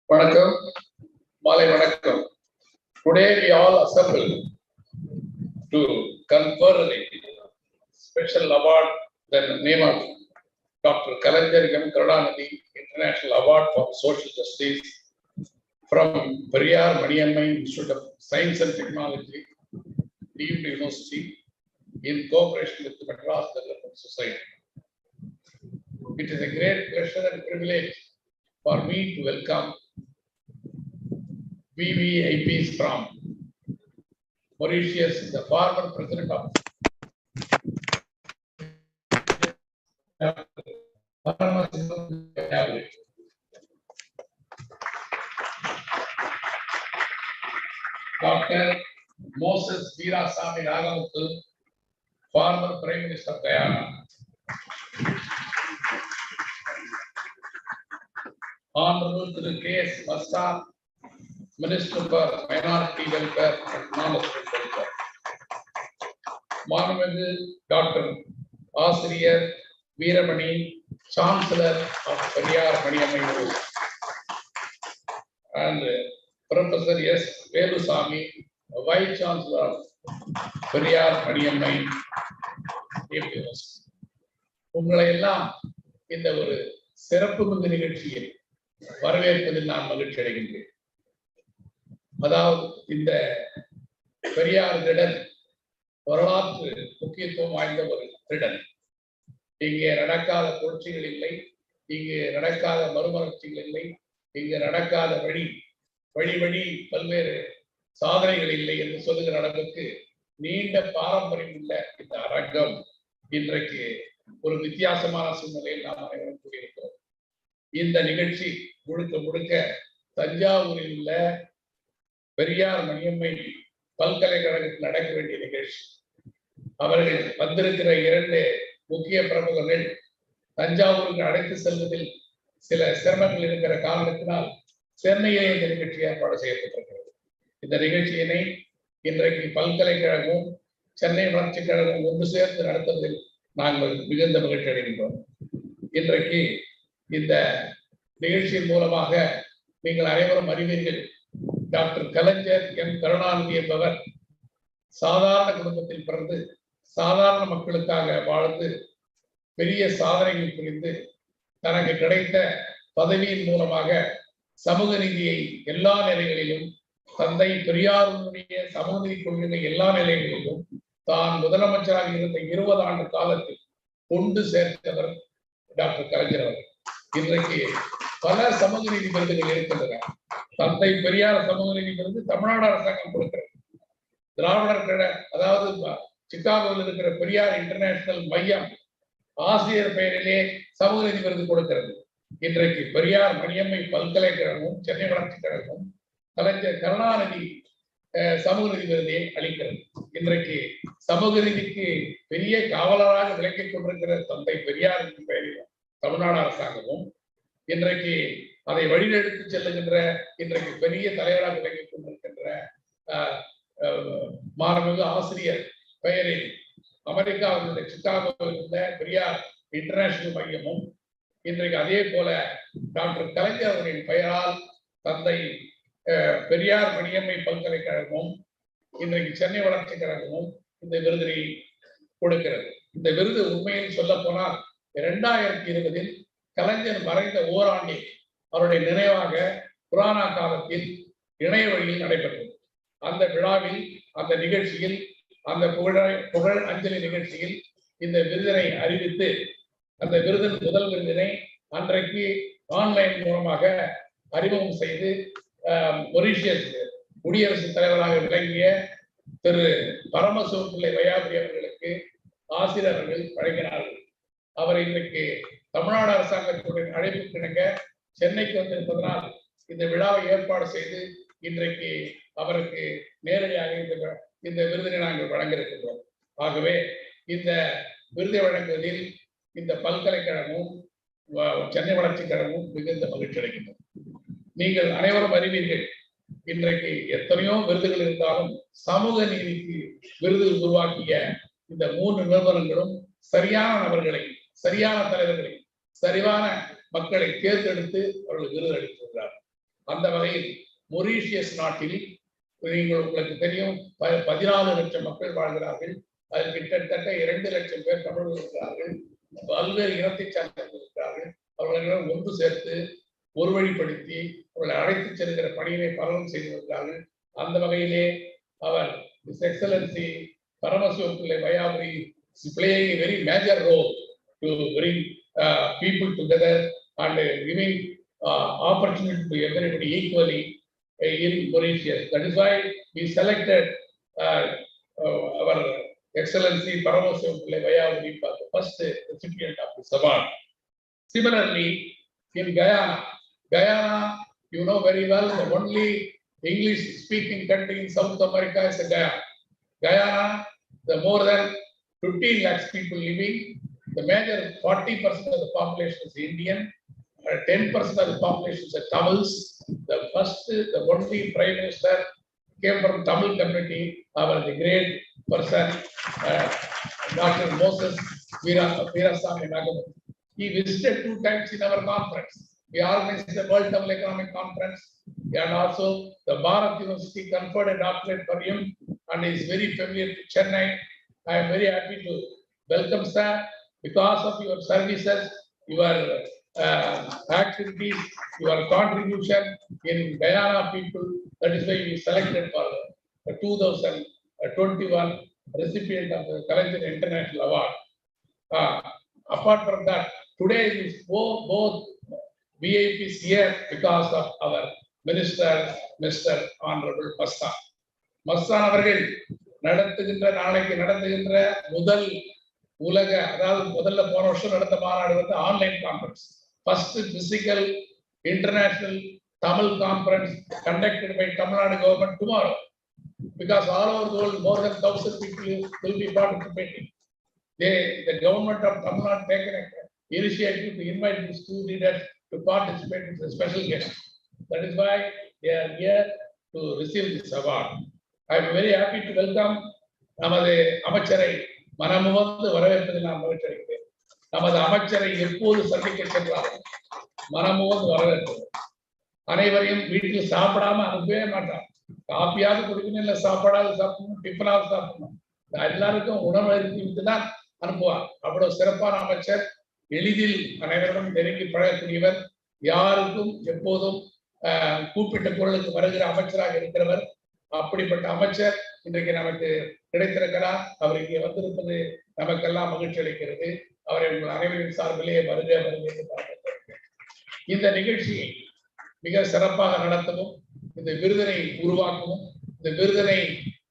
Vanakkam, Malay Vanakkam. Today we all assemble to confer a special award, the name of Dr. Kalaignar M. Karunanidhi International Award for Social Justice from Periyar Maniyamma Institute of Science and Technology, deemed University, in cooperation with the Madras Development Society. It is a great pleasure and privilege for me to welcome VVIPs from Mauritius, the former president of Dr. Moses Veerasamy Ragamuthu, former Prime Minister of Guyana. Honorable to the K.S. Masta, Minister for Minority Welfare and Non-State Welfare. Honorable Dr. Asiriyar Veeramani, Chancellor of Periyar Maniyamma University, and Professor S. Velusamy, Vice Chancellor of Periyar Maniyamma University. உங்களை எல்லாம் இந்த ஒரு சிறப்பு மிகு நிகழ்ச்சியில் வரவேற்பதில் நான் மகிழ்ச்சி அடைகின்றேன். அதாவது இந்த பெரியார் திடல் வரலாற்று முக்கியத்துவம் வாய்ந்த ஒரு திடல். இங்கே நடக்காத புரட்சிகள் இல்லை, இங்கு நடக்காத மறுமலர்ச்சிகள் இல்லை, இங்கு நடக்காத வழி பல்வேறு சாதனைகள் இல்லை என்று சொல்லுகிற அளவுக்கு நீண்ட பாரம்பரியம் உள்ள இந்த அரங்கம் இன்றைக்கு ஒரு வித்தியாசமான சூழ்நிலையில் நாம் அனைவரும் கூடியிருக்கிறோம். இந்த நிகழ்ச்சி முழுக்க தஞ்சாவூரில் உள்ள பெரியார் மணியம்மை பல்கலைக்கழகத்தில் நடக்க வேண்டிய நிகழ்ச்சி. அவர்கள் வந்திருக்கிற 2 முக்கிய பிரமுகர்கள் தஞ்சாவூருக்கு அழைத்து செல்வதில் சில சிரமங்கள் இருக்கிற காரணத்தினால் சென்னையிலே இந்த நிகழ்ச்சி ஏற்பாடு செய்யப்பட்டிருக்கிறது. இந்த நிகழ்ச்சியினை இன்றைக்கு பல்கலைக்கழகமும் சென்னை வளர்ச்சிக் கழகம் ஒன்று சேர்ந்து நடத்துவதில் நாங்கள் மிகுந்த மகிழ்ச்சி அடைகின்றோம். இன்றைக்கு இந்த நிகழ்ச்சியின் மூலமாக நீங்கள் அனைவரும் அறிவீர்கள், டாக்டர் கலைஞர் எம். கருணாநிதி என்பவர் சாதாரண குடும்பத்தில் பிறந்து சாதாரண மக்களுக்காக வாழ்ந்து பெரிய சாதனைகள் புரிந்து தனக்கு கிடைத்த பதவியின் மூலமாக சமூக நீதியை எல்லா நிலைகளிலும், தந்தை பெரியாருடைய சமூக நீதி கொள்கைகளை எல்லா நிலைகளிலும் தான் முதலமைச்சராக இருந்த 20 ஆண்டு காலத்தில் கொண்டு சேர்த்தவர் டாக்டர் கலைஞர் அவர்கள். இன்றைக்கு பல சமூக நீதி விருதுகள் இருக்கின்றன. தந்தை பெரியார் சமூக நீதி விருது தமிழ்நாடு அரசாங்கம் கொடுக்கிறது. திராவிடர் கழக, அதாவது சிகாகோவில் இருக்கிற பெரியார் இன்டர்நேஷனல் மையம் ஆசிரியர் பெயரிலே சமூக நீதி விருது கொடுக்கிறது. இன்றைக்கு பெரியார் மணியம்மை பல்கலைக்கழகமும் சென்னை வளர்ச்சிக் கழகமும் கலைஞர் கருணாநிதி சமூக நீதி விருதை அளிக்கிறது. இன்றைக்கு சமூக நீதிக்கு பெரிய காவலராக விளக்கிக் கொண்டிருக்கிற தந்தை பெரியாரின் பெயரில் தமிழ்நாடு அரசாங்கமும் இன்றைக்கு அதை வழிநடத்தி செல்லுகின்ற இன்றைக்கு பெரிய தலைவராக விளங்கிக் கொண்டிருக்கின்ற மாண்புமிகு ஆசிரியர் பெயரில் அமெரிக்காவில் சிகாகோவில் உள்ள பெரியார் இன்டர்நேஷனல் மையமும் இன்றைக்கு அதே போல டாக்டர் கலைஞர் அவர்களின் பெயரால் தந்தை பெரியார் மணியம்மை பல்கலைக்கழகமும் இன்றைக்கு சென்னை வளர்ச்சிக் கழகமும் இந்த விருதினை கொடுக்கிறது. இந்த விருது உண்மையில் சொல்ல போனால் 2020 கலைஞர் மறைந்த ஓராண்டில் அவருடைய நினைவாக புராணா காலத்தில் இணைய வழியில் நடைபெற்றது. அந்த விழாவில், அந்த நிகழ்ச்சியில், அந்த புகழ் அஞ்சலி நிகழ்ச்சியில் இந்த விருதினை அறிவித்து அந்த விருதின் முதல் விருதினை அன்றைக்கு ஆன்லைன் மூலமாக அறிமுகம் செய்து மொரீஷியஸ் குடியரசுத் தலைவராக விளங்கிய திரு பரமசிவம் பிள்ளை வையாபுரி அவர்களுக்கு ஆசிரியர்கள் வழங்கினார்கள். அவர் இன்றைக்கு தமிழ்நாடு அரசாங்கத்துடைய அழைப்பு கிணங்க சென்னைக்கு வந்திருப்பதனால் இந்த விழாவை ஏற்பாடு செய்து இன்றைக்கு அவருக்கு நேரடியாக இந்த இந்த விருதினை நாங்கள் வழங்க இருக்கின்றோம். ஆகவே இந்த விருதை வழங்குவதில் இந்த பல்கலைக்கழகமும் சென்னை வளர்ச்சிக் கழகமும் மிகுந்த மகிழ்ச்சி அடைகின்றோம். நீங்கள் அனைவரும் அறிவீர்கள், இன்றைக்கு எத்தனையோ விருதுகள் இருந்தாலும் சமூக நீதிக்கு விருது உருவாக்கிய இந்த 3 நிறுவனங்களும் சரியான நபர்களை, சரியான தலைவர்களை, சரியான மக்களை தேர்ந்தெடுத்து அவர்கள் விருது அளித்திருக்கிறார்கள். அந்த வகையில் மொரீஷியஸ் நாட்டில் உங்களுக்கு தெரியும் 14 லட்சம் மக்கள் வாழ்கிறார்கள். அதில் கிட்டத்தட்ட 2 லட்சம் பேர் தமிழர்கள் இருக்கிறார்கள். பல்வேறு இனத்தை சார்ந்தவர்கள் இருக்கிறார்கள். அவர்களை ஒன்று சேர்த்து ஒரு வழிப்படுத்தி அவர்களை அழைத்து செல்கிற பணியினை பலரும் செய்து வருகிறார்கள். அந்த வகையிலே அவர் எக்ஸலன்சி பரமசிவம் பிள்ளை Vaiyapuri playing a very major role to bring people together and giving opportunity to everybody equally in Mauritius. That is why we selected our Excellency Paramasivam Pillai Vayavuri for the first recipient of this award. Similarly, in Guyana, you know very well, the only English-speaking country in South America is Guyana. Guyana, the more than 15 lakhs people living, the major 40% of the population is Indian, 10% of the population is Tamils. The only Prime Minister came from Tamil community, the great person, Dr. Moses Veerasamy Nagamuthi. He visited 2 times in our conference. We organized the World Tamil Economic Conference, and also the Bharat University conferred a doctorate for him, and he is very familiar to Chennai. I am very happy to welcome sir. Because of your services, your activities, your contribution in Guyana people, that is why we selected for the 2021 recipient of the Kalaignar International Award. Apart from that, today is both VIPs here because of our Minister, Mr. Honorable Mastan. Mastan அவர்கள் நாளைக்கு நடத்துகின்ற முதல் உலக, அதாவது முதல்ல போன வருஷம் நடந்த மாநாடு வந்து online conference. First physical international Tamil conference conducted by Tamil Nadu government tomorrow, because all over the world more than 1000 people will be participating. The government of Tamil Nadu taken an initiative to invite these 2 leaders to participate as a special guest. That is why they are here to receive this award. I am very happy to welcome நமது அமைச்சரை மனமுவந்து வரவேற்பதில் நான் மகிழ்ச்சி அடைகிறேன். நமது அமைச்சரை எப்போது சந்திக்க சென்றாலும் மனமுவந்து வரவேற்பது. அனைவரையும் வீட்டில் சாப்பிடாம அனுப்பவே மாட்டான். காப்பியாவது குடிக்கணும், இல்லை சாப்பாடாவது சாப்பிடணும், டிஃபனாவது சாப்பிடணும். எல்லாருக்கும் உணவு அளித்து தான் அனுப்புவார். அவ்வளவு சிறப்பான அமைச்சர், எளிதில் அனைவரிடம் நெருங்கி பழகக்கூடியவர், யாருக்கும் எப்போதும் கூப்பிட்ட குரலுக்கு வருகிற அமைச்சராக இருக்கிறவர். அப்படிப்பட்ட அமைச்சர் இன்றைக்கு நமக்கு கிடைத்திருக்கிறார். அவர் இங்கே வந்திருப்பது நமக்கெல்லாம் மகிழ்ச்சி அளிக்கிறது. அவரை உங்கள் அனைவரின் சார்பிலே வருக என்று பார்க்கிறேன். இந்த நிகழ்ச்சியை மிக சிறப்பாக நடத்தவும், இந்த விருதினை உருவாக்கவும், இந்த விருதினை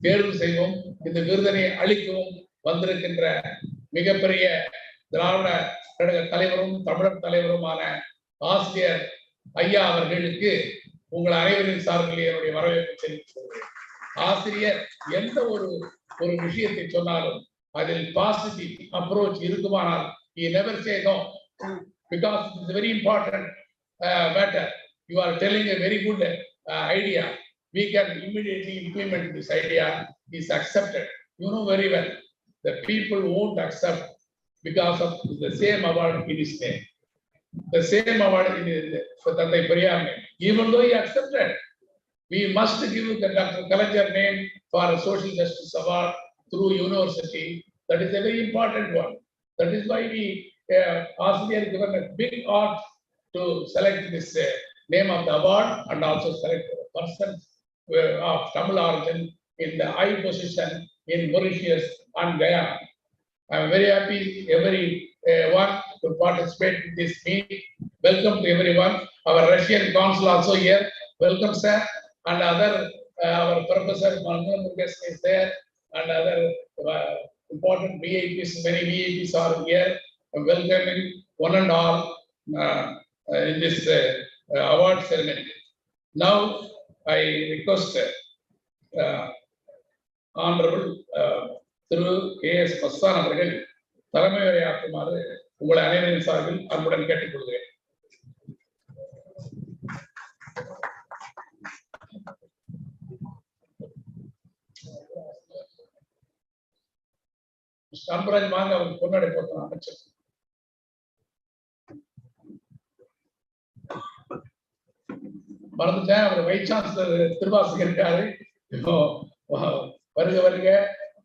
தேர்வு செய்வோம், இந்த விருதினை அளிக்கவும் வந்திருக்கின்ற மிகப்பெரிய திராவிட கழக தலைவரும் தமிழர் தலைவருமான ஆசிரியர் ஐயா அவர்களுக்கு உங்கள் அனைவரின் சார்பில் என்னுடைய வரவேற்பை தெரிவித்துக் கொள்கிறேன். ஆசிரியர் எந்த ஒரு விஷயத்தை சொன்னாலும் அதில் பாசிட்டிவ் அப்ரோச் இருக்குமானால் he never say no, because it is a very important matter. You are telling a very good idea, we can immediately implement this idea, is accepted. You know very well the people won't accept because of the same award in his name, the same award in Tandai Periyar name. Even though he accepted, we must give the Dr. Kalaignar name for a social justice award through university. That is a very important one. That is why we Australia given a big art to select this name of the award and also select a person of Tamil origin in the high position in Mauritius and Guyana. I am very happy everyone to participate in this meeting. Welcome to everyone. Our Russian consul also here. Welcome, sir. And other our professor Mangal Murugesh is there, and other important VIPs. Many VIPs are here. Welcoming one and all in this award ceremony. Now I request honourable Thiru KS Masthan அவர்கள் தலைமை உரையாற்றுமாறு உங்களை அனைவரின் சார்பில் அன்புடன் கேட்டுக்கொள்கிறேன். அன்புராஜ் வாங்க, அவர் பொன்னாடை போட்டோம் அமைச்சர். மறந்துட்டேன், அவர் வைஸ் சான்சலர் திருவாசகம் இருக்காரு. வருக வருக,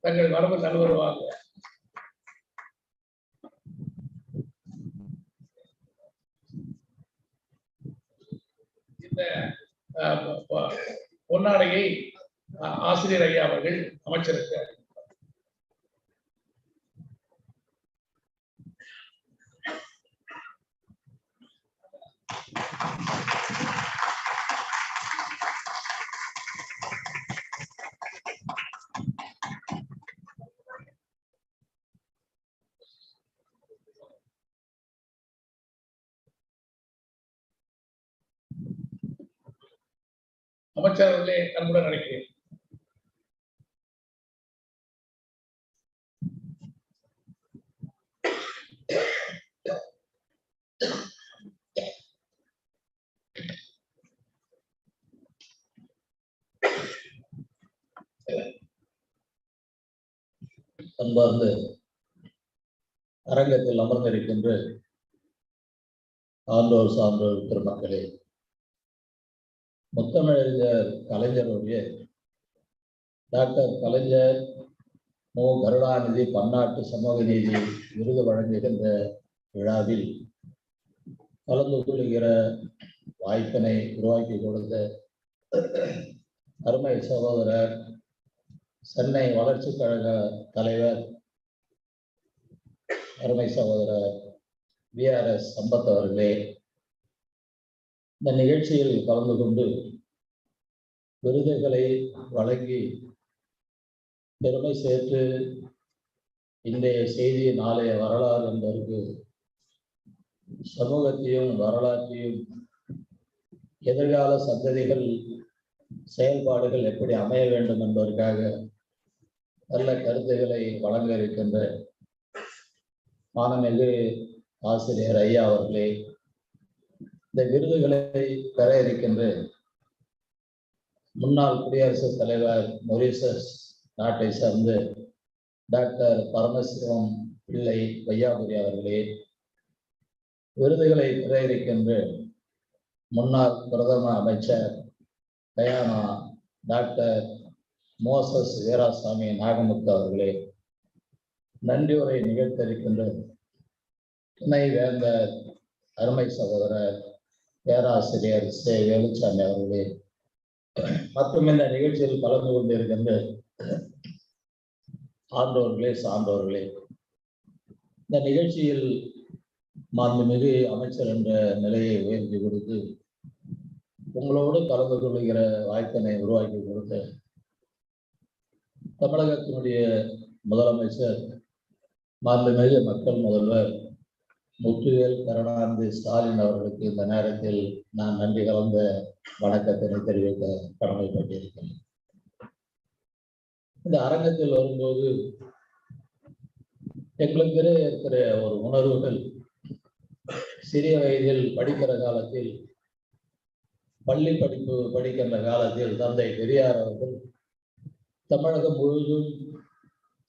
தங்கள் வரவு நல்வருவாங்க. இந்த பொன்னாடையை ஆசிரியர் ஐயா அவர்கள் அமைச்சருக்கு அமைச்சர் அவர்களே அன்புடன் அழைக்கிறேன். அன்பார்ந்த அரங்கத்தில் அமர்ந்திருக்கின்ற ஆண்டோர் சான்றோர் பெருமக்களே, முத்தமிழறிஞர் கலைஞருடைய டாக்டர் கலைஞர் மு. கருணாநிதி பன்னாட்டு சமூக நீதி விருது வழங்குகின்ற விழாவில் கலந்து கொள்கிற வாய்ப்பினை உருவாக்கி கொடுத்த அருமை சகோதரர் சென்னை வளர்ச்சி கழக தலைவர் அருமை சகோதரர் VRS சம்பத் அவர்களே, இந்த நிகழ்ச்சியில் கலந்து கொண்டு விருதுகளை வழங்கி பெருமை சேர்த்து இன்றைய செய்தி நாளைய வரலாறு என்பதற்கு சமூகத்தையும் வரலாற்றையும் எதிர்கால சந்ததிகள் செயல்பாடுகள் எப்படி அமைய வேண்டும் என்பதற்காக நல்ல கருத்துக்களை வழங்க இருக்கின்ற மாண்புமிகு ஆசிரியர் ஐயா அவர்களே, இந்த விருதுகளை பெற இருக்கின்ற முன்னாள் குடியரசுத் தலைவர் மொரீஷியஸ் நாட்டை சார்ந்த டாக்டர் பரமசிவம் பிள்ளை வையாபுரி அவர்களே, விருதுகளை பெற இருக்கின்ற முன்னாள் பிரதம அமைச்சர் Guyana doctor Moses Veerasamy Nagamuthu அவர்களே, நன்றி உரை நிகழ்த்த இருக்கின்ற துணை வேந்தர் அருமை சகோதரர் பேராசிரியர் சே. வேலுச்சாமி அவர்களே, மற்றும் இந்த நிகழ்ச்சியில் கலந்து கொண்டிருக்கின்ற ஆண்டோர்களே சான்றோர்களே, இந்த நிகழ்ச்சியில் மாண்புமிகு அமைச்சர் என்ற நிலையை உயர்த்தி கொடுத்து உங்களோடு கலந்து கொள்கிற வாய்ப்பினை உருவாக்கி கொடுத்த தமிழகத்தினுடைய முதலமைச்சர் மாண்புமிகு மக்கள் முதல்வர் முத்துவேல் கருணாநிதி ஸ்டாலின் அவர்களுக்கு இந்த நேரத்தில் நான் நன்றி கலந்த வணக்கத்தினை தெரிவிக்க கடமைப்பட்டிருக்கிறேன். இந்த அரங்கத்தில் வரும்போது எங்களுக்கு இருக்கிற ஒரு உணர்வுகள், சிறிய வயதில் படிக்கிற காலத்தில், பள்ளி படிப்பு படிக்கின்ற காலத்தில் தந்தை பெரியார் அவர்கள் தமிழகம் முழுவதும்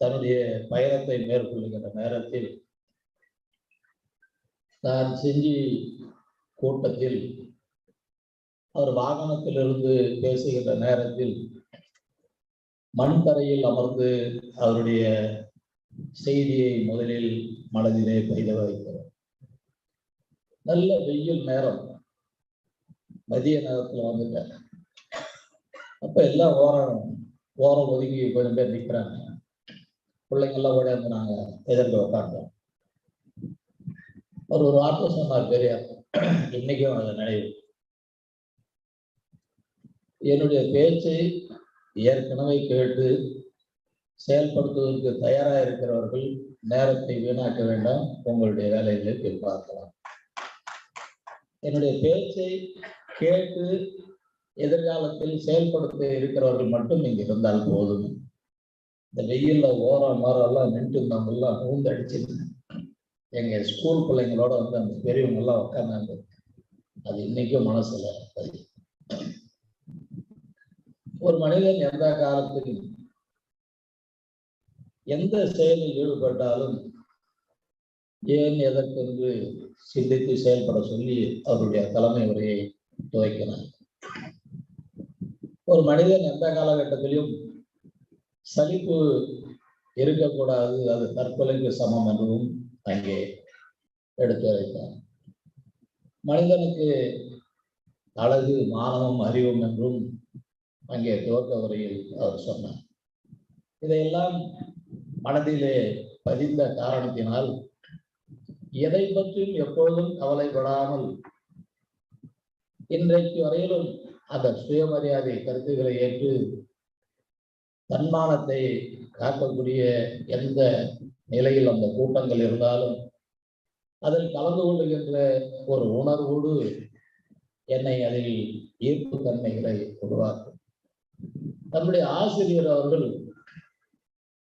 தன்னுடைய பயணத்தை மேற்கொள்ளுகின்ற நேரத்தில் நான் செஞ்சி கூட்டத்தில் அவர் வாகனத்திலிருந்து பேசுகின்ற நேரத்தில் மண் தரையில் அமர்ந்து அவருடைய செய்தியை முதலில் மனதிலே பதிய வைக்கிறார். நல்ல வெயில் நேரம், மதிய நேரத்தில் வந்துட்டேன். அப்ப எல்லாம் ஓரம் ஒதுங்கி கொஞ்சம் பேர் நிற்கிறாங்க. பிள்ளைங்கள்லாம் ஓடியாந்து நாங்க எதிர்க்க உட்காந்தோம். அவர் ஒரு வார்த்தை சொன்னார் பெரியார், இன்னைக்கும் அதை நினைவு. என்னுடைய பேச்சை ஏற்கனவே கேட்டு செயல்படுத்துவதற்கு தயாராக இருக்கிறவர்கள் நேரத்தை வீணாக்க வேண்டாம், உங்களுடைய வேலைகளை போய் பார்க்கலாம். என்னுடைய பேச்சை கேட்டு எதிர்காலத்தில் செயல்படுத்த இருக்கிறவர்கள் மட்டும் இங்கு இருந்தால் போதும். இந்த வெயில்ல ஓரம் மரம் நின்று இருந்தவங்கெல்லாம் ஊந்து அடிச்சு எங்க ஸ்கூல் பிள்ளைங்களோட வந்து அந்த பெரியவங்க எல்லாம் உட்கார்ந்தாங்க. அது இன்னைக்கும் மனசுல பதியும். ஒரு மனிதன் எந்த காலத்தில் எந்த செயலில் ஈடுபட்டாலும் ஏன் எதற்கென்று சிந்தித்து செயல்பட சொல்லி அவருடைய தலைமை உரையை துவக்கினார். ஒரு மனிதன் எந்த காலகட்டத்திலும் சலிப்பு இருக்கக்கூடாது, அது தற்கொலைக்கு சமம் என்றும் அங்கே எடுத்து வைத்தார். மனிதனுக்கு அழகு மானமும் அறிவும் என்றும் அங்கே துவக்க உரையில் அவர் சொன்னார். இதையெல்லாம் மனதிலே பதிந்த காரணத்தினால் எதை பற்றியும் எப்பொழுதும் கவலைப்படாமல் இன்றைக்கு வரையிலும் அந்த சுயமரியாதை கருத்துக்களை ஏற்று தன்மானத்தை காக்கக்கூடிய எந்த நிலையில் அந்த கூட்டங்கள் இருந்தாலும் அதில் கலந்து கொள்ளுகின்ற ஒரு உணர்வோடு என்னை அதில் ஈர்ப்பு தன்மைகளை உருவாக்கும். நம்முடைய ஆசிரியர் அவர்கள்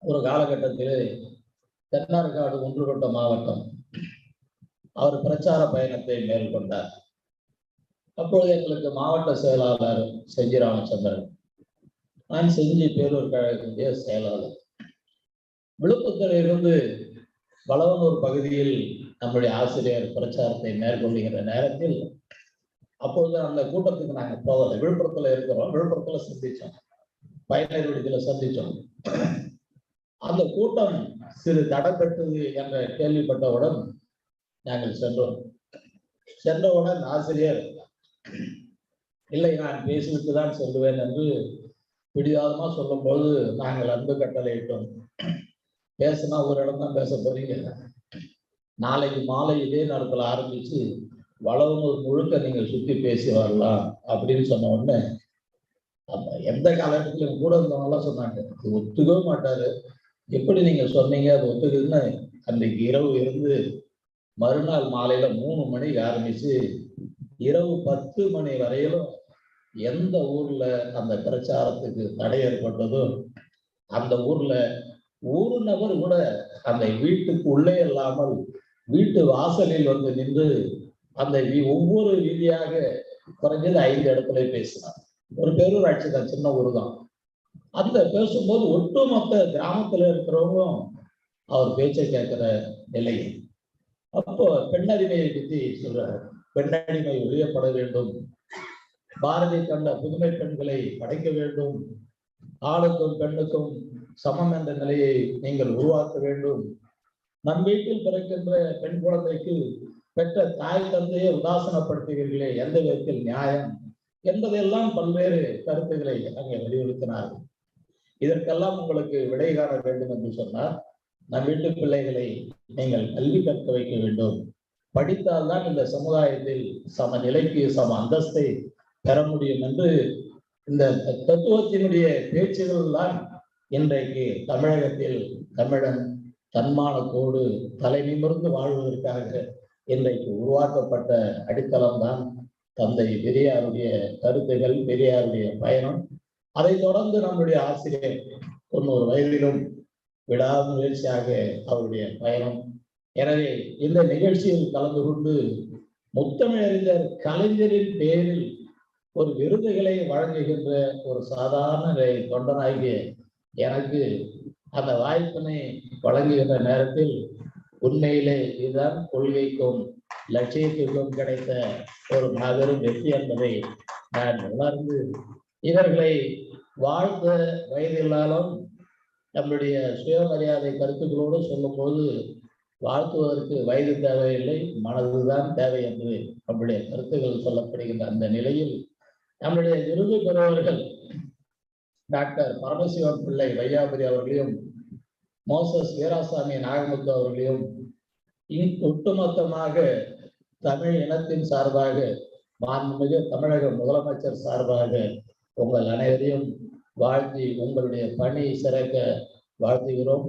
ஒரு காலகட்டத்தில் தென்னார்காடு ஒன்றுபட்ட மாவட்டம் அவர் பிரச்சார பயணத்தை மேற்கொண்டார். அப்பொழுது எங்களுக்கு மாவட்ட செயலாளர் செஞ்சி ராமச்சந்திரன், நான் செஞ்சி பேரூர் கழகத்தினுடைய செயலாளர். விழுப்புரத்தில் இருந்து வளவனூர் பகுதியில் நம்முடைய ஆசிரியர் பிரச்சாரத்தை மேற்கொள்ளுகின்ற நேரத்தில் அப்பொழுது அந்த கூட்டத்துக்கு நாங்கள் போகலை. விழுப்புரத்துல இருக்கிறோம், விழுப்புரத்துல சந்திச்சோம், பயனர் விடுதியில சந்திச்சோம். அந்த கூட்டம் சிறு தடைப்பட்டது என்ற கேள்விப்பட்டவுடன் நாங்கள் சென்றோம். சென்றவுடன் ஆசிரியர் இல்லை, நான் பேசிவிட்டு தான் சொல்லுவேன் என்று பிடிவாதமா சொல்லும் போது நாங்கள் அன்பு கட்டளையிட்டோம். பேசினா ஒரு இடம் தான் பேச போறீங்க, நாளைக்கு மாலை இதே நேரத்தில் ஆரம்பிச்சு வளவனூர் முழுக்க நீங்க சுத்தி பேசி வரலாம் அப்படின்னு சொன்ன உடனே எந்த காலகட்டத்திலும் கூட இருந்தவங்கலாம் சொன்னாங்க, அது ஒத்துக்கவே மாட்டாரு, எப்படி நீங்க சொன்னீங்க அது ஒத்துக்குதுன்னு. அன்றைக்கு இரவு இருந்து மறுநாள் மாலையில 3 மணிக்கு ஆரம்பிச்சு இரவு 10 மணி வரையிலும் எந்த ஊர்ல அந்த பிரச்சாரத்துக்கு தடை ஏற்பட்டதோ அந்த ஊர்ல ஒரு நபர் கூட அந்த வீட்டுக்கு உள்ளே இல்லாமல் வீட்டு வாசலில் வந்து நின்று அந்த ஒவ்வொரு ரீதியாக குறைஞ்சது 5 இடத்துல பேசினார். ஒரு பேரூராட்சி தான், சின்ன ஊர் தான். அந்த பேசும்போது ஒட்டுமொத்த கிராமத்துல இருக்கிறவங்களும் அவர் பேச்சை கேட்கிற நிலை. அப்போ பெண்ணடிமையை பற்றி சொல்றாரு. பெண்ணடிமை ஒழியப்பட வேண்டும், பாரதி கண்ட புதுமை பெண்களை படைக்க வேண்டும், ஆணுக்கும் பெண்ணுக்கும் சமம் என்ற நிலையை நீங்கள் உருவாக்க வேண்டும், நம் வீட்டில் பிறக்கின்ற பெண் குழந்தைக்கு பெற்ற தாய் தந்தையை உதாசனப்படுத்துகிறீர்களே, எந்த விதத்தில் நியாயம் என்பதெல்லாம் பல்வேறு கருத்துக்களை அங்கே வலியுறுத்தினார்கள். இதற்கெல்லாம் உங்களுக்கு விடை காண வேண்டும் என்று சொன்னார். நம் வீட்டு பிள்ளைகளை நீங்கள் கல்வி கற்க வைக்க வேண்டும், படித்தால்தான் இந்த சமுதாயத்தில் சம நிலைக்கு சம அந்தஸ்தை பெற முடியும் என்று இந்த தத்துவத்தினுடைய பேச்சுகள் தான் இன்றைக்கு தமிழகத்தில் தமிழன் தன்மானத்தோடு தலை நிமிர்ந்து வாழ்வதற்காக இன்றைக்கு உருவாக்கப்பட்ட அடித்தளம் தான் தந்தை பெரியாருடைய கருத்துகள், பெரியாருடைய பயணம். அதை தொடர்ந்து நம்முடைய ஆசிரியர் 90 வயதிலும் விடாமுயற்சியாக அவருடைய பயணம். எனவே இந்த நிகழ்ச்சியில் கலந்து கொண்டு முத்தமிழறிஞர் கலைஞரின் பேரில் ஒரு விருதுகளை வழங்குகின்ற ஒரு சாதாரண தொண்டனாகிய எனக்கு அந்த வாய்ப்பினை வழங்குகின்ற நேரத்தில் உண்மையிலே இதுதான் கொள்கைக்கும் லட்சியத்திற்கும் கிடைத்த ஒரு மாபெரும் வெற்றி என்பதை நான் உணர்ந்து இவர்களை வாழ்த்த வயதில்லாலும் நம்முடைய சுயமரியாதை கருத்துக்களோடு சொல்லும்போது வாழ்த்துவதற்கு வயது தேவையில்லை, மனதுதான் தேவை என்று நம்முடைய கருத்துக்கள் சொல்லப்படுகின்ற அந்த நிலையில் நம்முடைய விருது பெறுபவர்கள் டாக்டர் பரமசிவம் பிள்ளை வையாபுரி அவர்களையும் மோசஸ் வீராசாமி நாகமுத்து அவர்களையும் ஒட்டுமொத்தமாக தமிழ் இனத்தின் சார்பாக மாண்புமிகு தமிழக முதலமைச்சர் சார்பாக உங்கள் அனைவரையும் வாழ்த்தி உங்களுடைய பணி சிறக்க வாழ்த்துகிறோம்.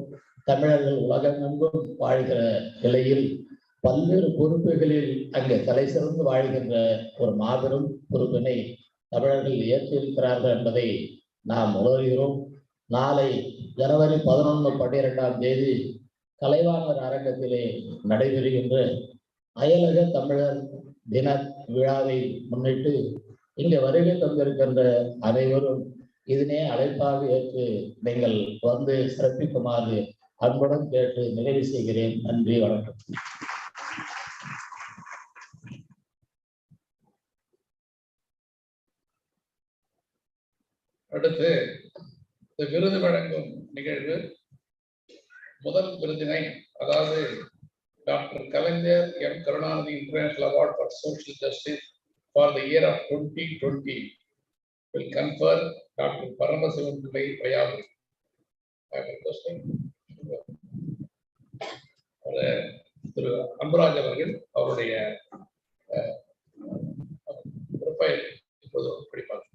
தமிழர்கள் உலகமெங்கும் வாழ்கிற நிலையில் பல்வேறு பொறுப்புகளில் அங்கே தலை சிறந்து வாழ்கின்ற ஒரு மாபெரும் பொறுப்பினை தமிழர்கள் ஏற்றிருக்கிறார்கள் என்பதை நாம் உணர்கிறோம். நாளை ஜனவரி 11-12 கலைவாணர் அரங்கத்திலே நடைபெறுகின்ற அயலக தமிழர் தின விழாவை முன்னிட்டு இங்கே வருகை தந்திருக்கின்ற அனைவரும் இதனை அழைப்பாக ஏற்று நீங்கள் வந்து சிறப்பிக்குமாறு அன்புடன் கேட்டு நிறைவு செய்கிறேன். நன்றி, வணக்கம். அடுத்து இந்த விருது வழங்கும் நிகழ்வு. முதல் விருதினை, அதாவது doctor Kalaignar M Karunanidhi international award for social justice for the year of 2020 will confer Dr. Paramasavan Pillai Vayapuri. I am requesting திரு அன்பராஜ் அவர்கள் அவருடைய ப்ரொஃபைல் இப்போது படிப்பார்.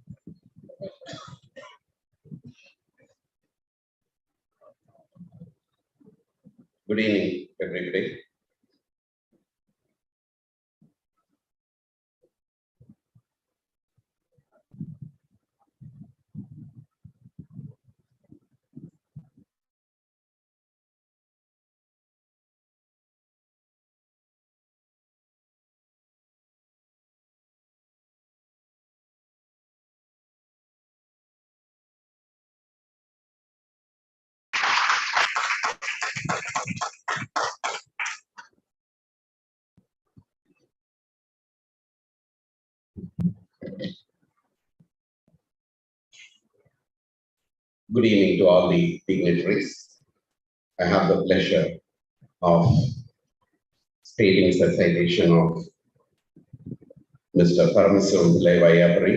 Good evening, everybody. Good evening to all the dignitaries. I have the pleasure of stating the citation of Mr. Paramasavan Pillai Vayapuri,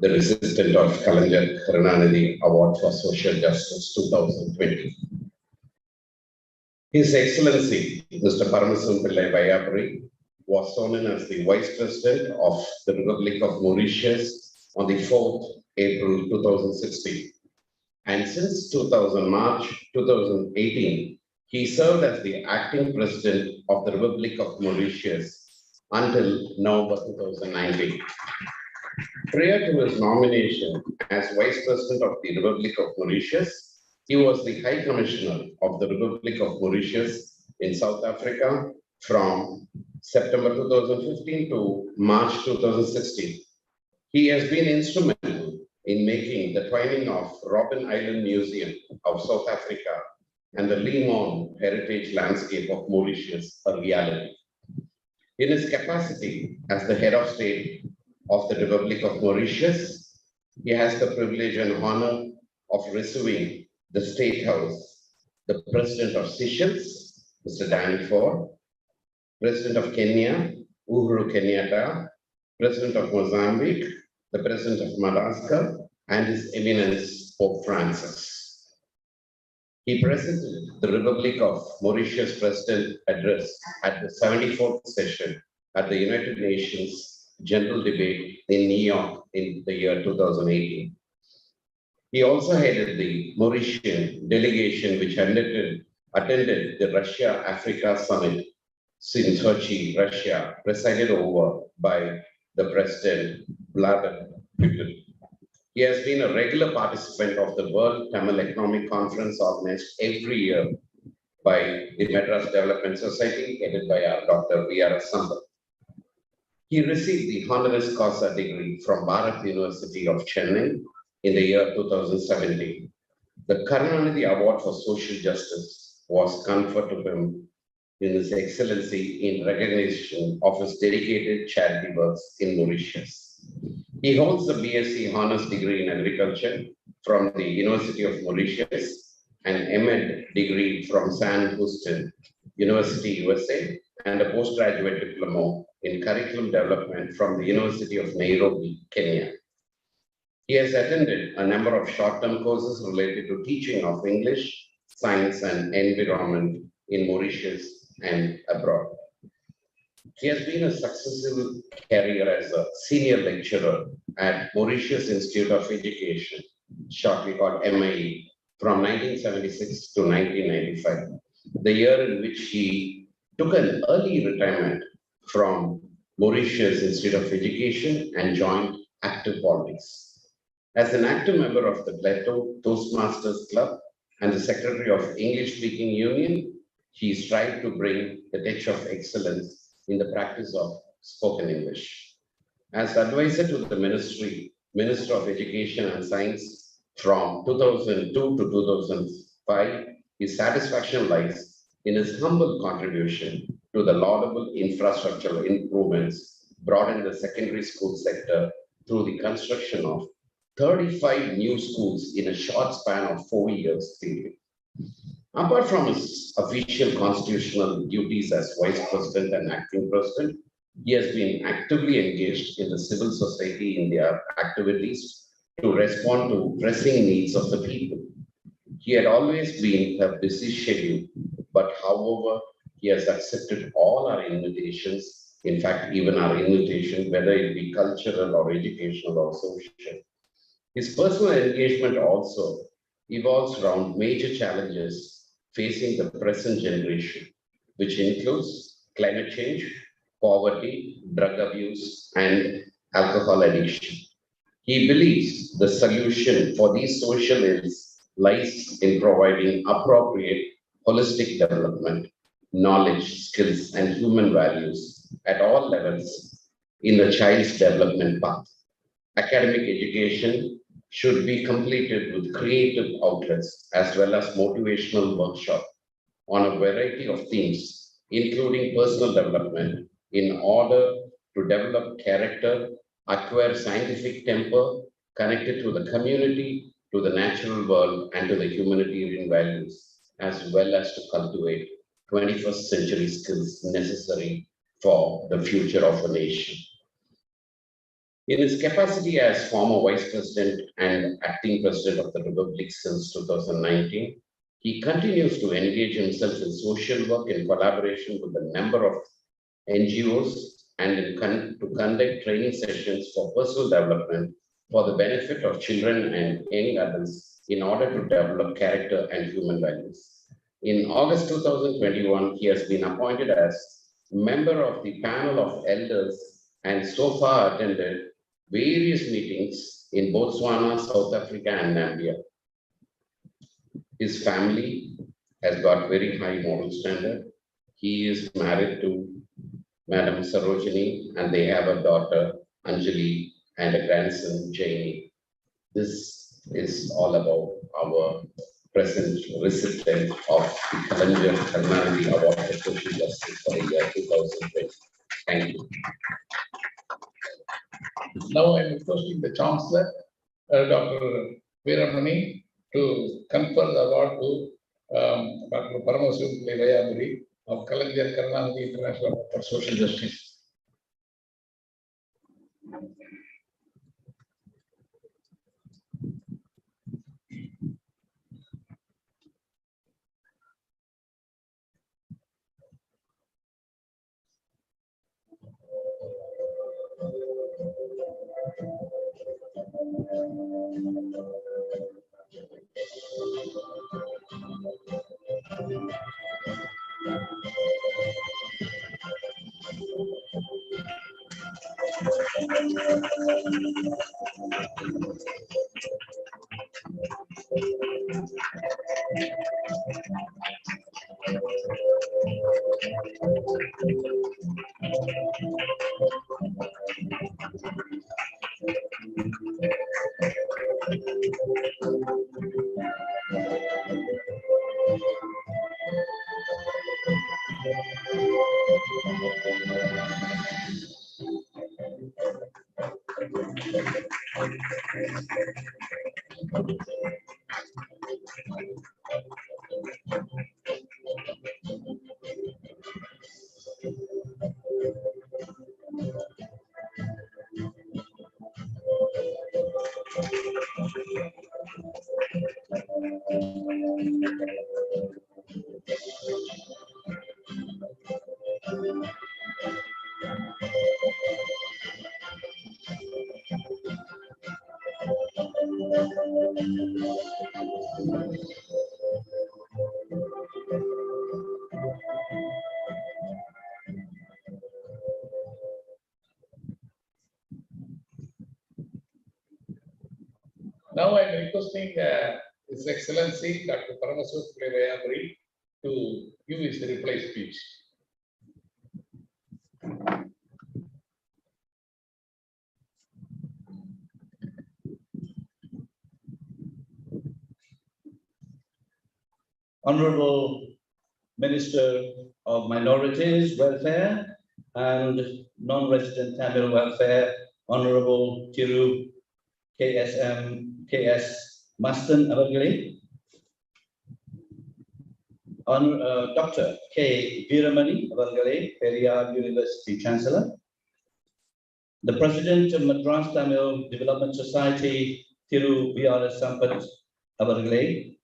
the recipient of Kalaignar Karunanidhi Award for Social Justice 2020. His Excellency, Mr. Paramasavan Pillai Vayapuri, was sworn in as the Vice President of the Republic of Mauritius on the 4th April 2016. And since March 2018, he served as the acting president of the Republic of Mauritius until November 2019. Prior to his nomination as Vice President of the Republic of Mauritius, he was the High Commissioner of the Republic of Mauritius in South Africa from September 2015 to March 2016. He has been instrumental in making the twining of Robben Island Museum of South Africa and the Limon heritage landscape of Mauritius a reality. In his capacity as the head of state of the Republic of Mauritius, he has the privilege and honor of receiving the State House, the President of Seychelles, Mr. Danny Ford, President of Kenya, Uhuru Kenyatta, President of Mozambique, the President of Madagascar, and His Eminence Pope Francis. He presented the Republic of Mauritius President address at the 74th session at the United Nations General Debate in New York in the year 2018. He also headed the Mauritian delegation which attended the Russia-Africa Summit in Sochi, Russia, presided over by the President Vladimir Putin. He has been a regular participant of the World Tamil Economic Conference organized every year by the Madras Development Society, headed by our Dr. V.R.S. Sambat. He received the honoris causa degree from Bharat University of Chennai in the year 2017. The Karunanidhi Award for Social Justice was conferred to him in His Excellency in recognition of his dedicated charity works in Mauritius. He holds a BSc Honours degree in Agriculture from the University of Mauritius and MEd degree from Sam Houston University, USA, and a postgraduate diploma in Curriculum Development from the University of Nairobi, Kenya. He has attended a number of short-term courses related to teaching of English, science, and environment in Mauritius and abroad. He has been a successful career as a senior lecturer at Mauritius Institute of Education, shortly called MIE, from 1976 to 1995, the year in which he took an early retirement from Mauritius Institute of Education and joined active politics. As an active member of the Plateau Toastmasters Club and the secretary of English Speaking Union, he strived to bring the touch of excellence in the practice of spoken English. As advisor to the Minister of Education and Science from 2002 to 2005, his satisfaction lies in his humble contribution to the laudable infrastructural improvements brought in the secondary school sector through the construction of 35 new schools in a short span of 4 years period. Apart from his official constitutional duties as Vice President and Acting President, he has been actively engaged in the civil society in their activities to respond to pressing needs of the people. He had always been a busy schedule, but however, he has accepted all our invitations, in fact, even our invitation, whether it be cultural or educational or social. His personal engagement also evolves around major challenges facing the present generation, which includes climate change, poverty, drug abuse, and alcohol addiction. He believes the solution for these social ills lies in providing appropriate holistic development, knowledge, skills, and human values at all levels in the child's development path. Academic education should be completed with creative outlets as well as motivational workshop on a variety of themes, including personal development, in order to develop character, acquire scientific temper, connected to the community, to the natural world, and to the humanitarian values, as well as to cultivate 21st century skills necessary for the future of a nation. In his capacity as former Vice President and Acting President of the Republic since 2019, he continues to engage himself in social work in collaboration with a number of NGOs and to conduct training sessions for personal development for the benefit of children and young adults in order to develop character and human values. In August 2021, he has been appointed as member of the panel of elders and so far attended various meetings in Botswana, South Africa, and Namibia. His family has got very high moral standard. He is married to Madam Sarojini, and they have a daughter, Anjali, and a grandson, Jaini. This is all about our present recipient of the Kalanja Karnanidhi Award for Social Justice for the year 2020. Thank you. Now I am requesting the Chancellor, Dr. Veeramani, to confer the award to Dr. Paramasivam Pillai Vayapuri of Kalanja Karnanidhi International Award for Social Justice. Now I am requesting His Excellency Dr. Paramaswaran Pillai Vayapuri to give his reply speech. Honorable Minister of Minorities Welfare and Non-Resident Tamil Welfare, Honorable Thiru KS Mastan Avargale, Dr. K. Veeramani Avargale, Periyar University Chancellor, the President of Madras Tamil Development Society, Thiru V.R.S. Sampath Avargale,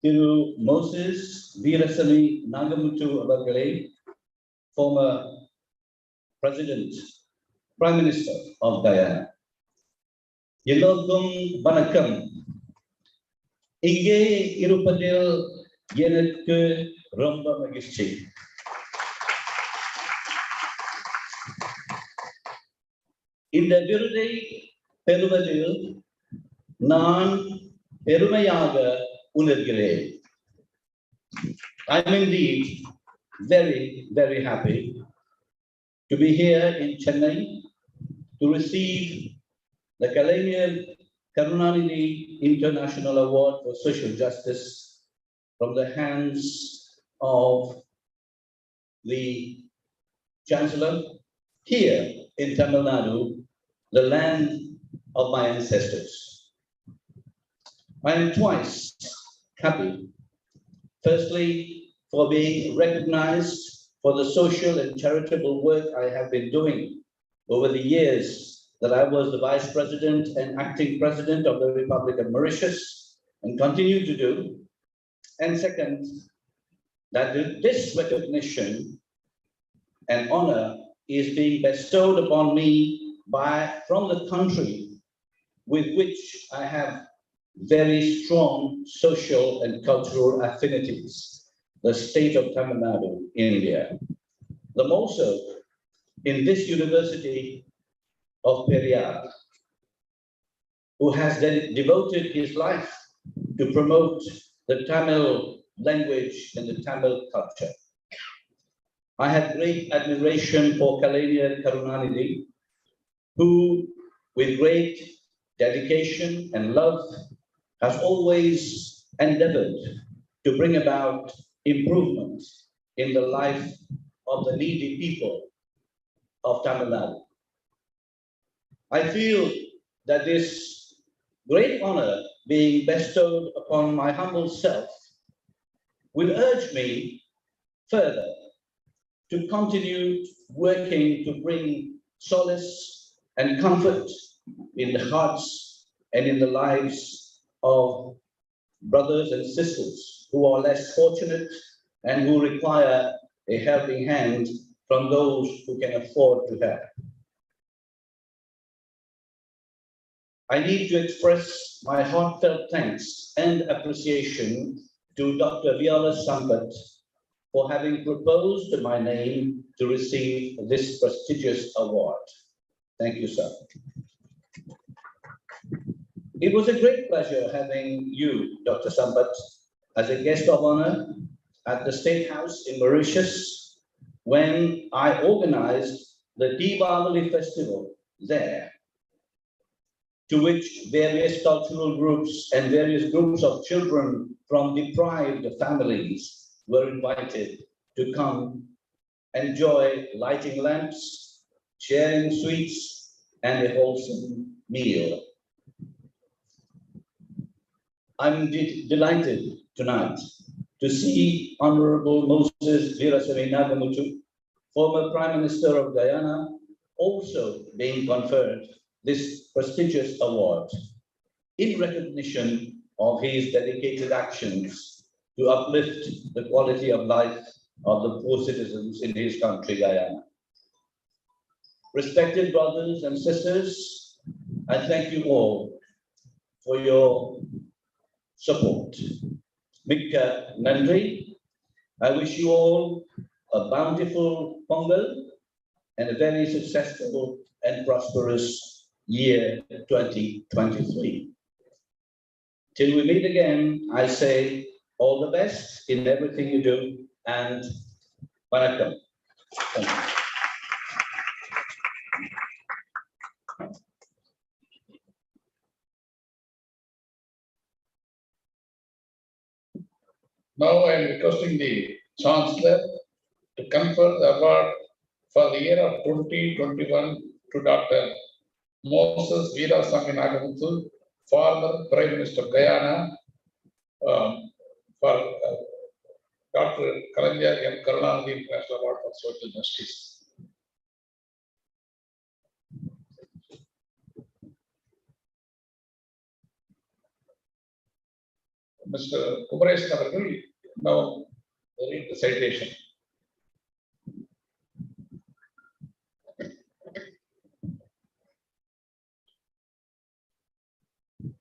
Thiru Moses Veerasamy Nagamuthu Avargale, former President, Prime Minister of Guyana. எல்லோருக்கும் வணக்கம். இங்கே இருப்பதில் எனக்கு ரொம்ப மகிழ்ச்சி. இந்த விருதை பெறுவதில் நான் பெருமையாக உணர்கிறேன். I'm indeed very, very happy to be here in Chennai to receive the Kalaignar Karunanidhi International Award for Social Justice from the hands of the Chancellor here in Tamil Nadu, the land of my ancestors. I am twice happy. Firstly, for being recognized for the social and charitable work I have been doing over the years that I was the Vice President and Acting President of the Republic of Mauritius and continue to do. And second, that this recognition and honor is being bestowed upon me from the country with which I have very strong social and cultural affinities, the state of Tamil Nadu, India. The more so in this University of Periyar, who has then devoted his life to promote the Tamil language and the Tamil culture. I have great admiration for Kalaignar Karunanidhi, who with great dedication and love has always endeavored to bring about improvement in the life of the needy people of Tamil Nadu. I feel that this great honor being bestowed upon my humble self will urge me further to continue working to bring solace and comfort in the hearts and in the lives of brothers and sisters who are less fortunate and who require a helping hand from those who can afford to help. I need to express my heartfelt thanks and appreciation to Dr. V.R.S. Sampath for having proposed my name to receive this prestigious award. Thank you, sir. It was a great pleasure having you, Dr. Sampath, as a guest of honor at the State House in Mauritius when I organized the Deepavali festival there, to which various cultural groups and various groups of children from deprived families were invited to come enjoy lighting lamps, sharing sweets, and a wholesome meal. I'm delighted tonight to see Honorable Moses Veerasamy Nagamuthu, former Prime Minister of Guyana, also being conferred this prestigious award in recognition of his dedicated actions to uplift the quality of life of the poor citizens in his country, Guyana. Respected brothers and sisters, I thank you all for your support. Mikka Nandri. I wish you all a bountiful Pongal and a very successful and prosperous year 2023. Till we meet again, I say all the best in everything you do, and vanakkam. Thank you. Now I am requesting the Chancellor to confer the award for the year of 2021 to Dr. Moses Veerasamy Nagamuthu, former Prime Minister of Guyana, for Dr. Kalaignar M. Karunanidhi International Award for Social Justice. Mr. Kumaresh Navargal, now read the citation.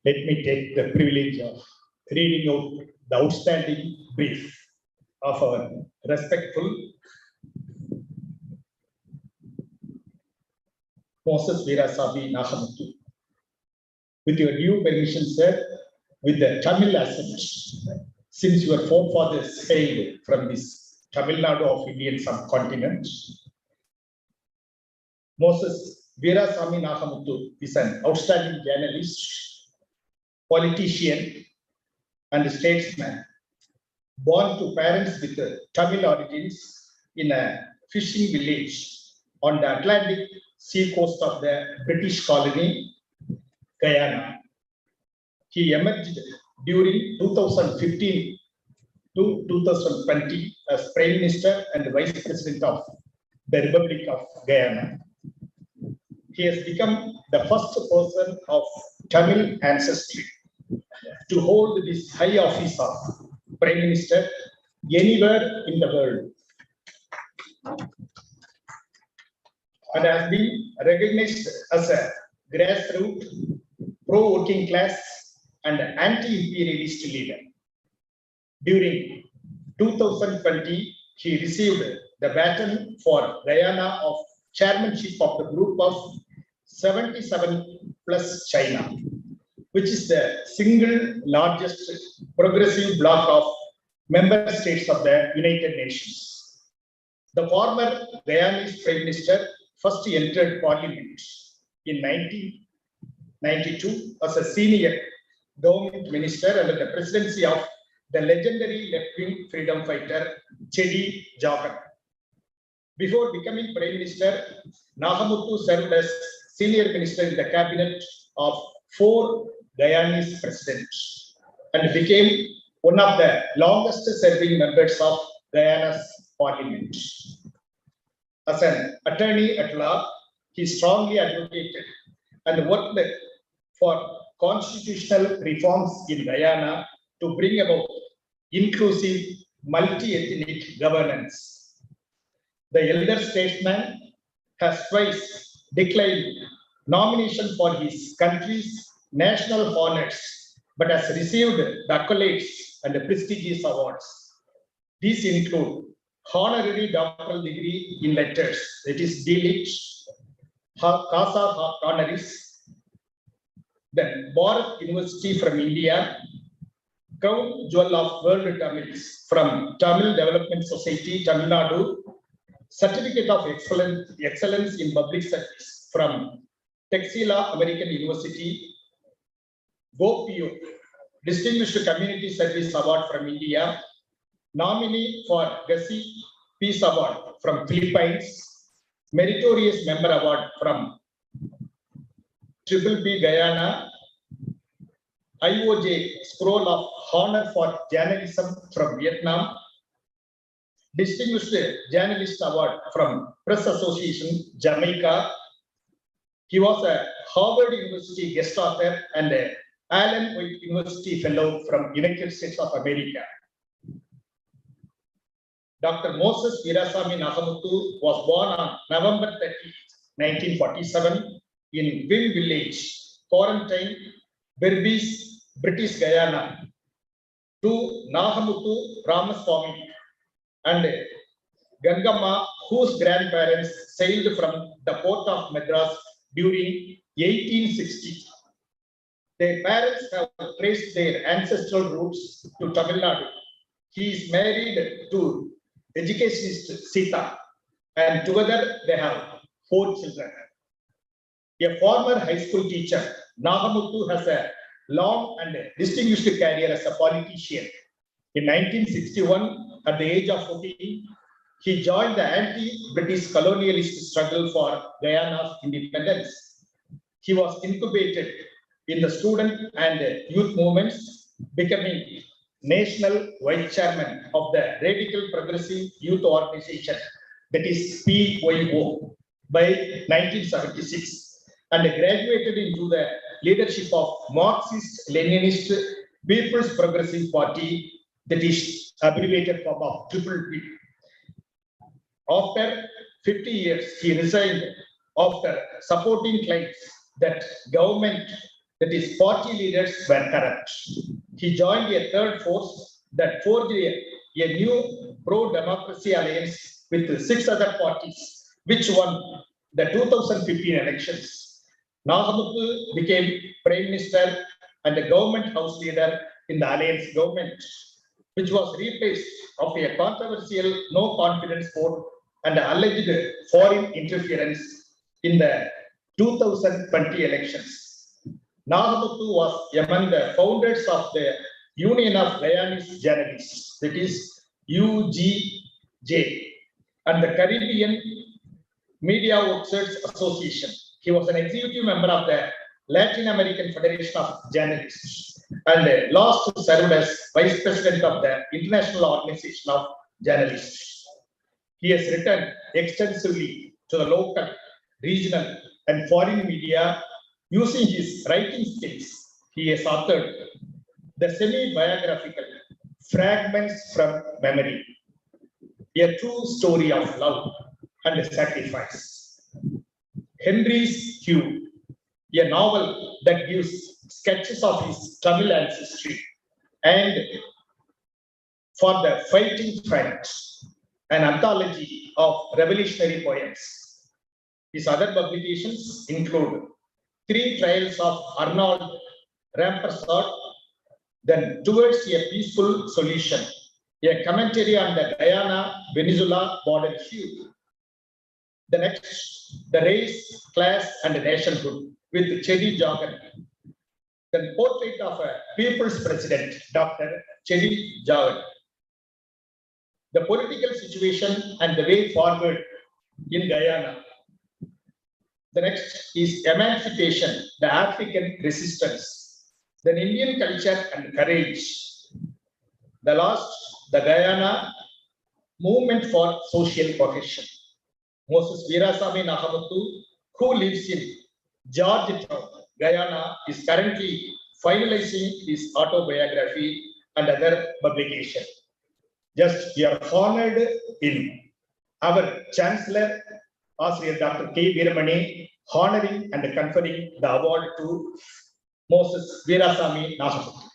Let me take the privilege of reading out the outstanding brief of our respectful Moses Veerasamy Nagamuthu. With your due permission, sir, with the Tamil accent, since your forefathers hailed from this Tamil Nadu of Indian subcontinent, Moses Veerasamy Nagamuthu is an outstanding journalist, politician, and statesman, born to parents with Tamil origins in a fishing village on the Atlantic sea coast of the British colony, Guyana. He emerged during 2015 to 2020 as Prime Minister and Vice President of the Republic of Guyana. He has become the first person of Tamil ancestry to hold this high office of Prime Minister anywhere in the world, and has been recognized as a grassroots, pro-working class, and anti-imperialist leader. During 2020, he received the baton for Guyana of chairmanship of the group of 77 plus China, which is the single largest progressive bloc of member states of the United Nations. The former Guyanese Prime Minister first entered Parliament in 1992 as a senior government minister under the presidency of the legendary left-wing freedom fighter Chedi Jagan. Before becoming Prime Minister, Nagamuthu served as senior minister in the cabinet of 4 Guyanese presidents and became one of the longest serving members of Guyana's parliament. As an attorney at law, he strongly advocated and worked for constitutional reforms in Guyana to bring about inclusive multi-ethnic governance. The elder statesman has twice declined nomination for his country's national honors, but has received the accolades and the prestigious awards. These include honorary doctoral degree in letters, that is D.Litt, Casa Honoris, then Bharat University from India, Crown Jewel of World Tamils from Tamil Development Society, Tamil Nadu, Certificate of Excellence in Public Service from Texila American University, GoPio, Distinguished Community Service Award from India, nominee for Gussie Peace Award from Philippines, Meritorious Member Award from Triple B Guyana, IOJ Scroll of Honor for Journalism from Vietnam, Distinguished Journalist Award from Press Association, Jamaica. He was a Harvard University guest author and a Allen White University Fellow from United States of America. Dr. Moses Veerasamy Nagamuthu was born on November 30, 1947 in Wing Village, Quarantine, Berbice, British Guyana, to Nagamuthu Ramaswamy and Gangamma, whose grandparents sailed from the port of Madras during 1860. Their parents have traced their ancestral roots to Tamil Nadu. He is married to educationist Sita, and together they have 4 children. A former high school teacher, Nagamuthu has a long and distinguished career as a politician. In 1961, at the age of 14, he joined the anti-British colonialist struggle for Guyana's independence. He was incubated in the student and youth movements, becoming National Vice Chairman of the Radical Progressive Youth Organization, that is PYO, by 1976, and graduated into the leadership of Marxist-Leninist People's Progressive Party, that is abbreviated form of PPP. After 50 years, he resigned after supporting claims that government, that is party leaders, were corrupt. He joined a third force that forged a new pro-democracy alliance with 6 other parties, which won the 2015 elections. Nagamuthu became Prime Minister and the government house leader in the alliance government, which was replaced of a controversial no confidence vote and alleged foreign interference in the 2020 elections. Nagamuthu was among the founders of the Union of Guyanese Journalists, that is UGJ, and the Caribbean Media Workers Association. He was an executive member of the Latin American Federation of Journalists and last served as Vice President of the International Organization of Journalists. He has written extensively to the local, regional, and foreign media. Using his writing skills, he has authored the semi-biographical Fragments from Memory, a true story of love and sacrifice. Henry's Hugh, a novel that gives sketches of his Tamil ancestry, and For the Fighting Front, an anthology of revolutionary poems. His other publications include 3 Trials of Arnold Rampersad, then Towards a Peaceful Solution, a commentary on the Guyana-Venezuela border feud. The next, The Race, Class and Nationhood with Chedi Jagan. Then Portrait of a People's President, Dr. Chedi Jagan. The political situation and the way forward in Guyana. The next is Emancipation, the African Resistance. Then Indian Culture and Courage. The last, the Guyana Movement for Social Cohesion. Moses Veerasamy Nagamuthu, who lives in Georgetown, Guyana, is currently finalizing his autobiography and other publication. Just we are honored in our Chancellor, Asriya Dr. K. Veeramani, honoring and conferring the award to Moses Veerasamy Nagamuthu.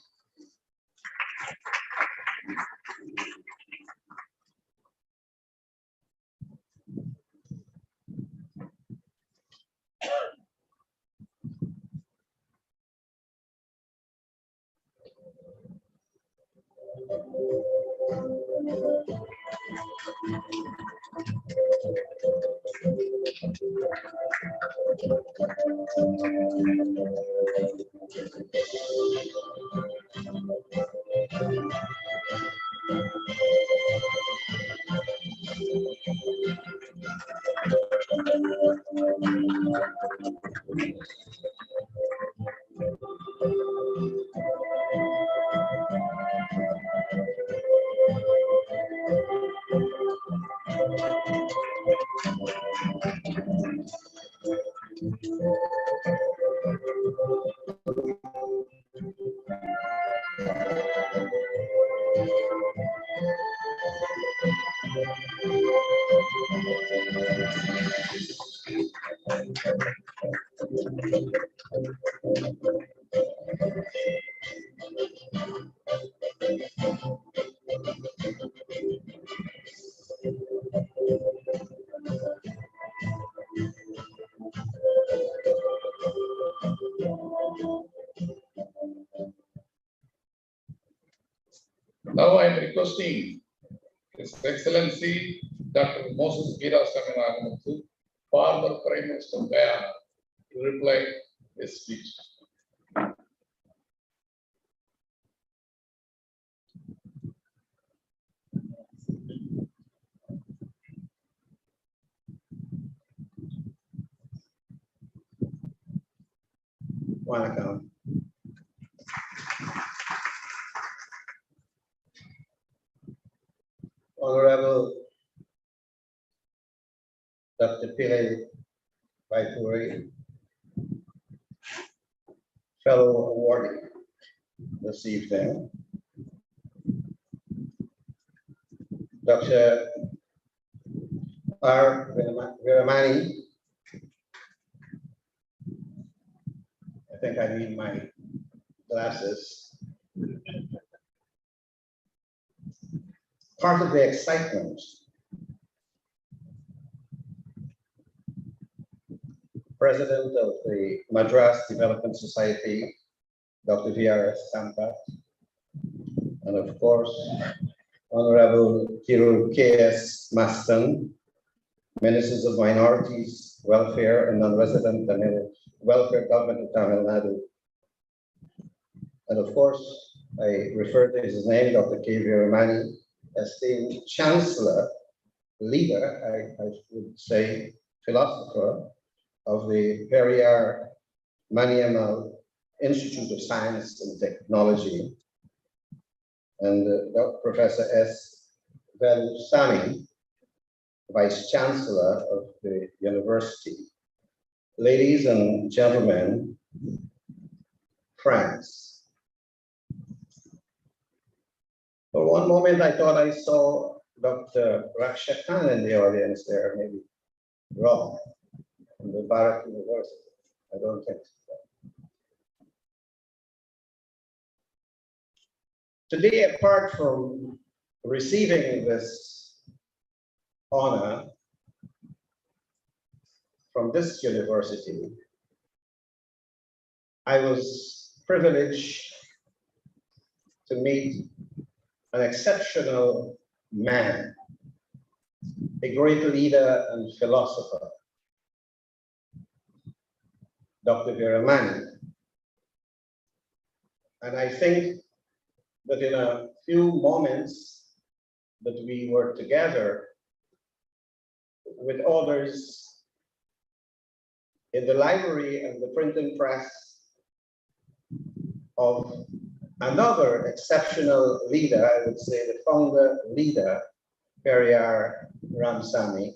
requesting His Excellency Dr. Moses Veerasamy Nagamuthu, former Prime Minister of Guyana, to reply his speech. Vanakkam. Honorable Dr. Pillai Vaipuri, fellow awardee this evening, Dr. R. Veeramani. I think I need my glasses. Part of the excitement, President of the Madras Development Society, Dr. V.R.S. Sampath, and of course, Honorable Thiru K.S. Maston, Ministers of Minorities, Welfare and Non-Resident Tamil Welfare Government of Tamil Nadu. And of course, I refer to his name, Dr. K. Veeramani, esteemed Chancellor, leader, I would say, philosopher of the Periyar Maniammal Institute of Science and Technology, and Dr. Professor S. Velusamy, Vice Chancellor of the University. Ladies and gentlemen, friends. For one moment, I thought I saw Dr. Raksha Khan in the audience there, maybe wrong, from the Bharat University. I don't think so. Today, apart from receiving this honor from this university, I was privileged to meet an exceptional man, a great leader and philosopher, Dr. Veeramani. And I think that in a few moments that we were together with others in the library and the printing press of another exceptional leader, I would say the founder leader, Periyar Ramsamy,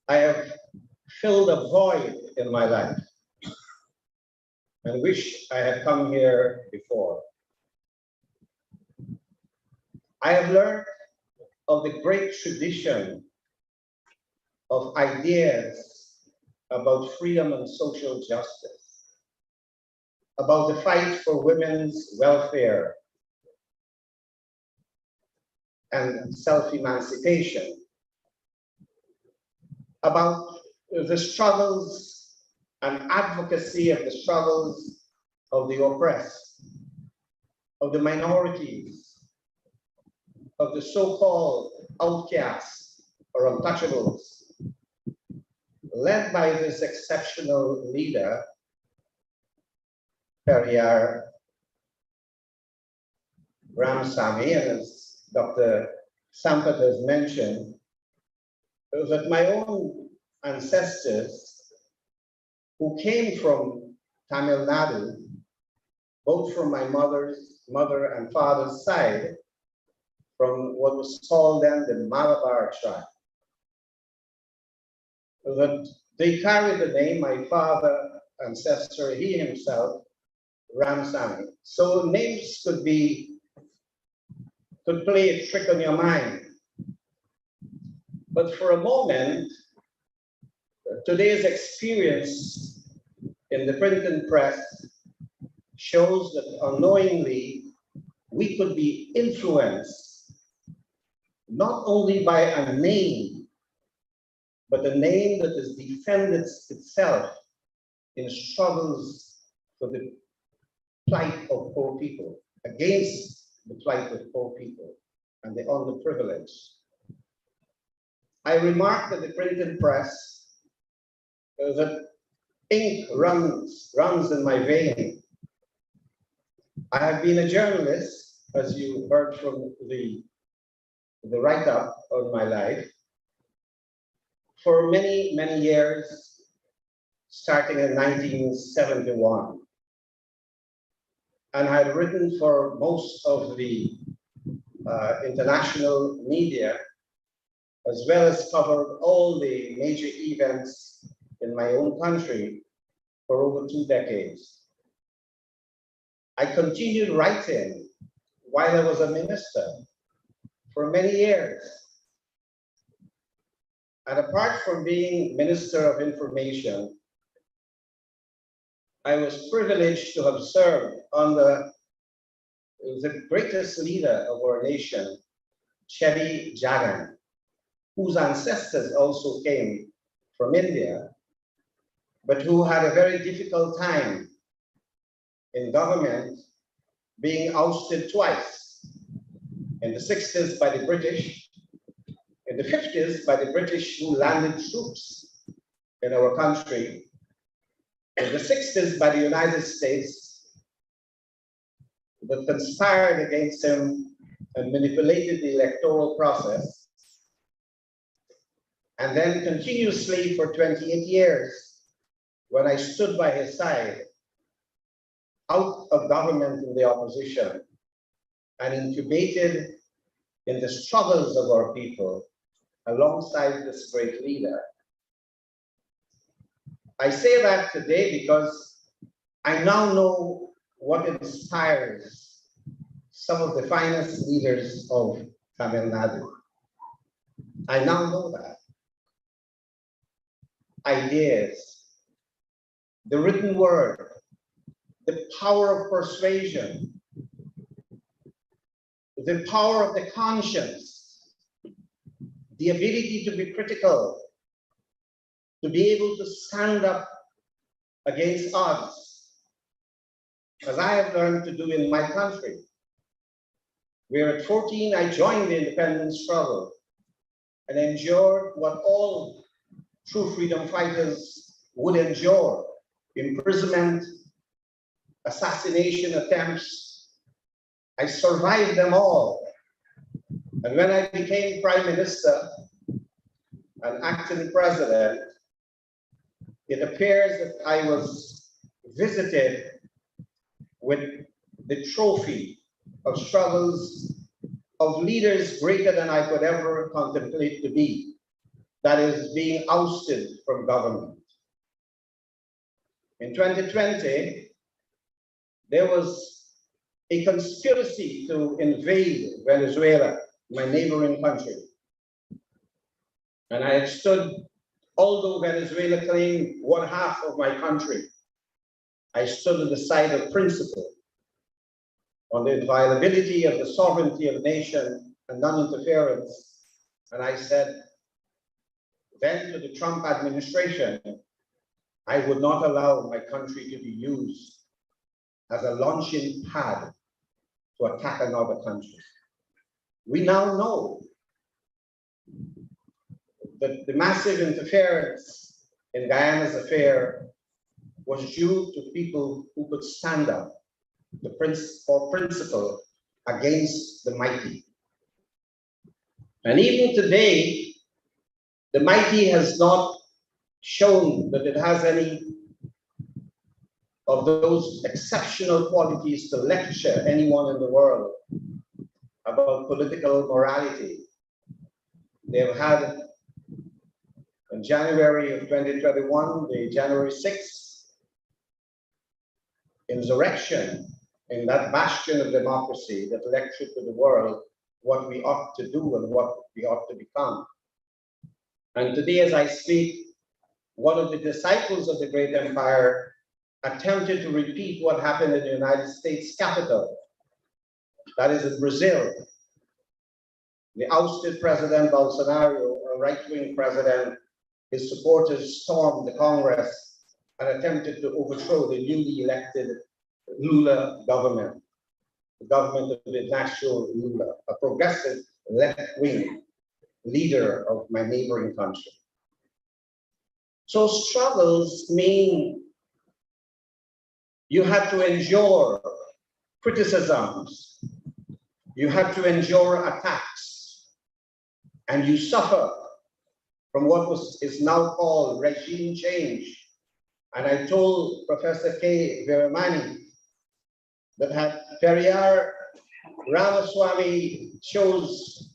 I have filled a void in my life and wish I had come here before. I have learned of the great tradition of ideas about freedom and social justice, about the fight for women's welfare and self-emancipation, about the struggles and advocacy of the struggles of the oppressed, of the minorities, of the so-called outcasts or untouchables, led by this exceptional leader, Periyar Ramsamy, and as Dr. Sampath has mentioned, that my own ancestors who came from Tamil Nadu, both from my mother and father's side, from what was called then the Malabar tribe, that they carried the name, my father, ancestor, he himself, Ramsamy. So names could play a trick on your mind. But for a moment, today's experience in the print and press shows that unknowingly we could be influenced not only by a name, but a name that has defended itself in struggles for the plight of poor people, against the plight of poor people and the underprivileged. I remarked at the printing press that ink runs in my vein. I have been a journalist, as you heard from the write-up of my life, for many, many years, starting in 1971. And I had written for most of the international media, as well as covered all the major events in my own country for over 2 decades. I continued writing while I was a minister for many years. And apart from being Minister of Information, I was privileged to have served under the greatest leader of our nation, Cheddi Jagan, whose ancestors also came from India, but who had a very difficult time in government, being ousted twice, in the 60s by the British, in the 50s by the British who landed troops in our country, in the 60s by the United States that conspired against him and manipulated the electoral process, and then continuously for 28 years when I stood by his side, out of government in the opposition, and incubated in the struggles of our people alongside this great leader. I say that today because I now know what inspires some of the finest leaders of Tamil Nadu. I now know that. Ideas, the written word, the power of persuasion, the power of the conscience, the ability to be critical, to be able to stand up against odds, as I have learned to do in my country, where at 14 I joined the independence struggle and endured what all true freedom fighters would endure: imprisonment, assassination attempts. I survived them all. And when I became Prime Minister and acting President, it appears that I was visited with the trophy of struggles of leaders greater than I could ever contemplate to be. That is, being ousted from government. In 2020, there was a conspiracy to invade Venezuela, my neighboring country. And I had stood, although Venezuela claimed 1/2 of my country, I stood on the side of principle, on the inviolability of the sovereignty of the nation and non-interference. And I said then to the Trump administration, I would not allow my country to be used as a launching pad to attack another country. We now know that the massive interference in Guyana's affair was due to people who could stand up for principle against the mighty. And even today, the mighty has not shown that it has any of those exceptional qualities to lecture anyone in the world about political morality. They have had, in January of 2021, the January 6th insurrection in that bastion of democracy that lectured to the world what we ought to do and what we ought to become. And today, as I speak, one of the disciples of the great empire attempted to repeat what happened in the United States Capitol, that is in Brazil. The ousted President Bolsonaro, a right-wing president, his supporters stormed the Congress and attempted to overthrow the newly elected Lula government. the government of the national ruler, a progressive left-wing leader of my neighboring country. So struggles mean you have to endure criticisms, you have to endure attacks, and you suffer from what is now called regime change. And I told Professor K. Veeramani that had Periyar Ramaswamy chose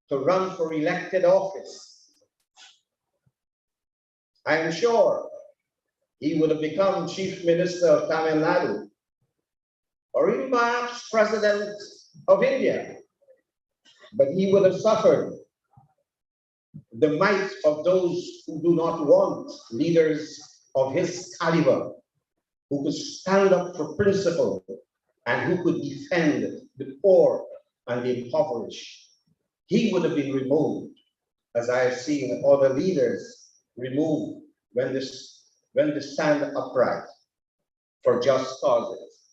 to run for elected office, I am sure he would have become Chief Minister of Tamil Nadu, or even perhaps President of India. But he would have suffered the might of those who do not want leaders of his caliber, who could stand up for principle and who could defend the poor and the impoverished. He would have been removed, as I have seen other leaders removed when they stand upright for just causes.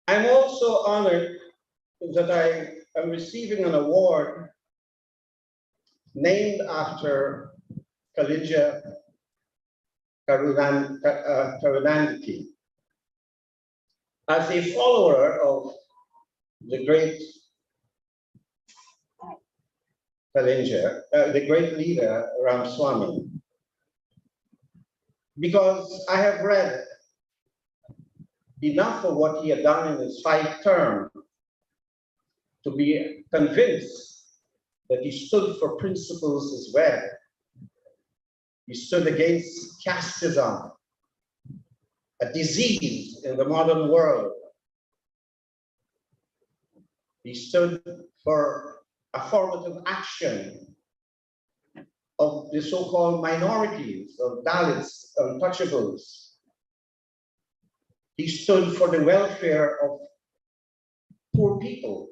I'm also honored that I am receiving an award named after Kalija Karunanidhi. As a follower of the great Kalija, the great leader Ramaswamy, because I have read enough of what he had done in his 5th term to be convinced that he stood for principles as well. He stood against casteism, a disease in the modern world. He stood for affirmative action of the so-called minorities, of Dalits, untouchables. He stood for the welfare of poor people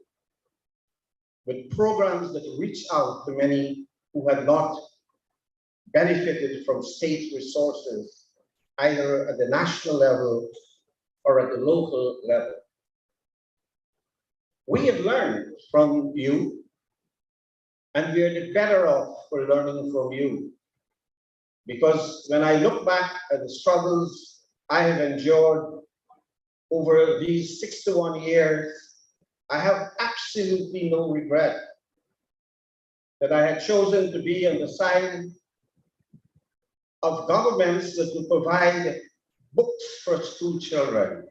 with programs that reach out to many who had not benefited from state resources, either at the national level or at the local level. We have learned from you, and we are the better off for learning from you. Because when I look back at the struggles I have endured over these 61 years, I have absolutely no regret that I had chosen to be on the side of governments that will provide books for school children,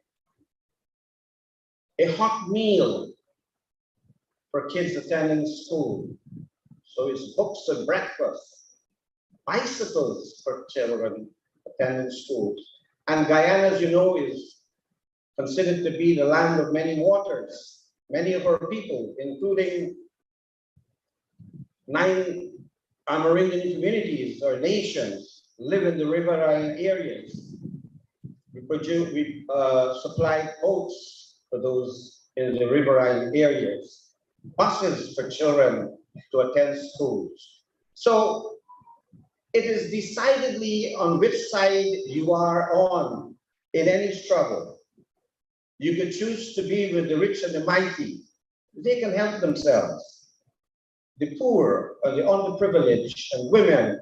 a hot meal for kids attending school. So it's books and breakfast, bicycles for children attending schools. And Guyana, as you know, is considered to be the land of many waters. Many of our people, including 9 Amerindian communities or nations, live in the riverine areas. We supply boats for those in the riverine areas, buses for children to attend schools. So it is decidedly on which side you are on in any struggle. You could choose to be with the rich and the mighty. They can help themselves. The poor and the underprivileged and women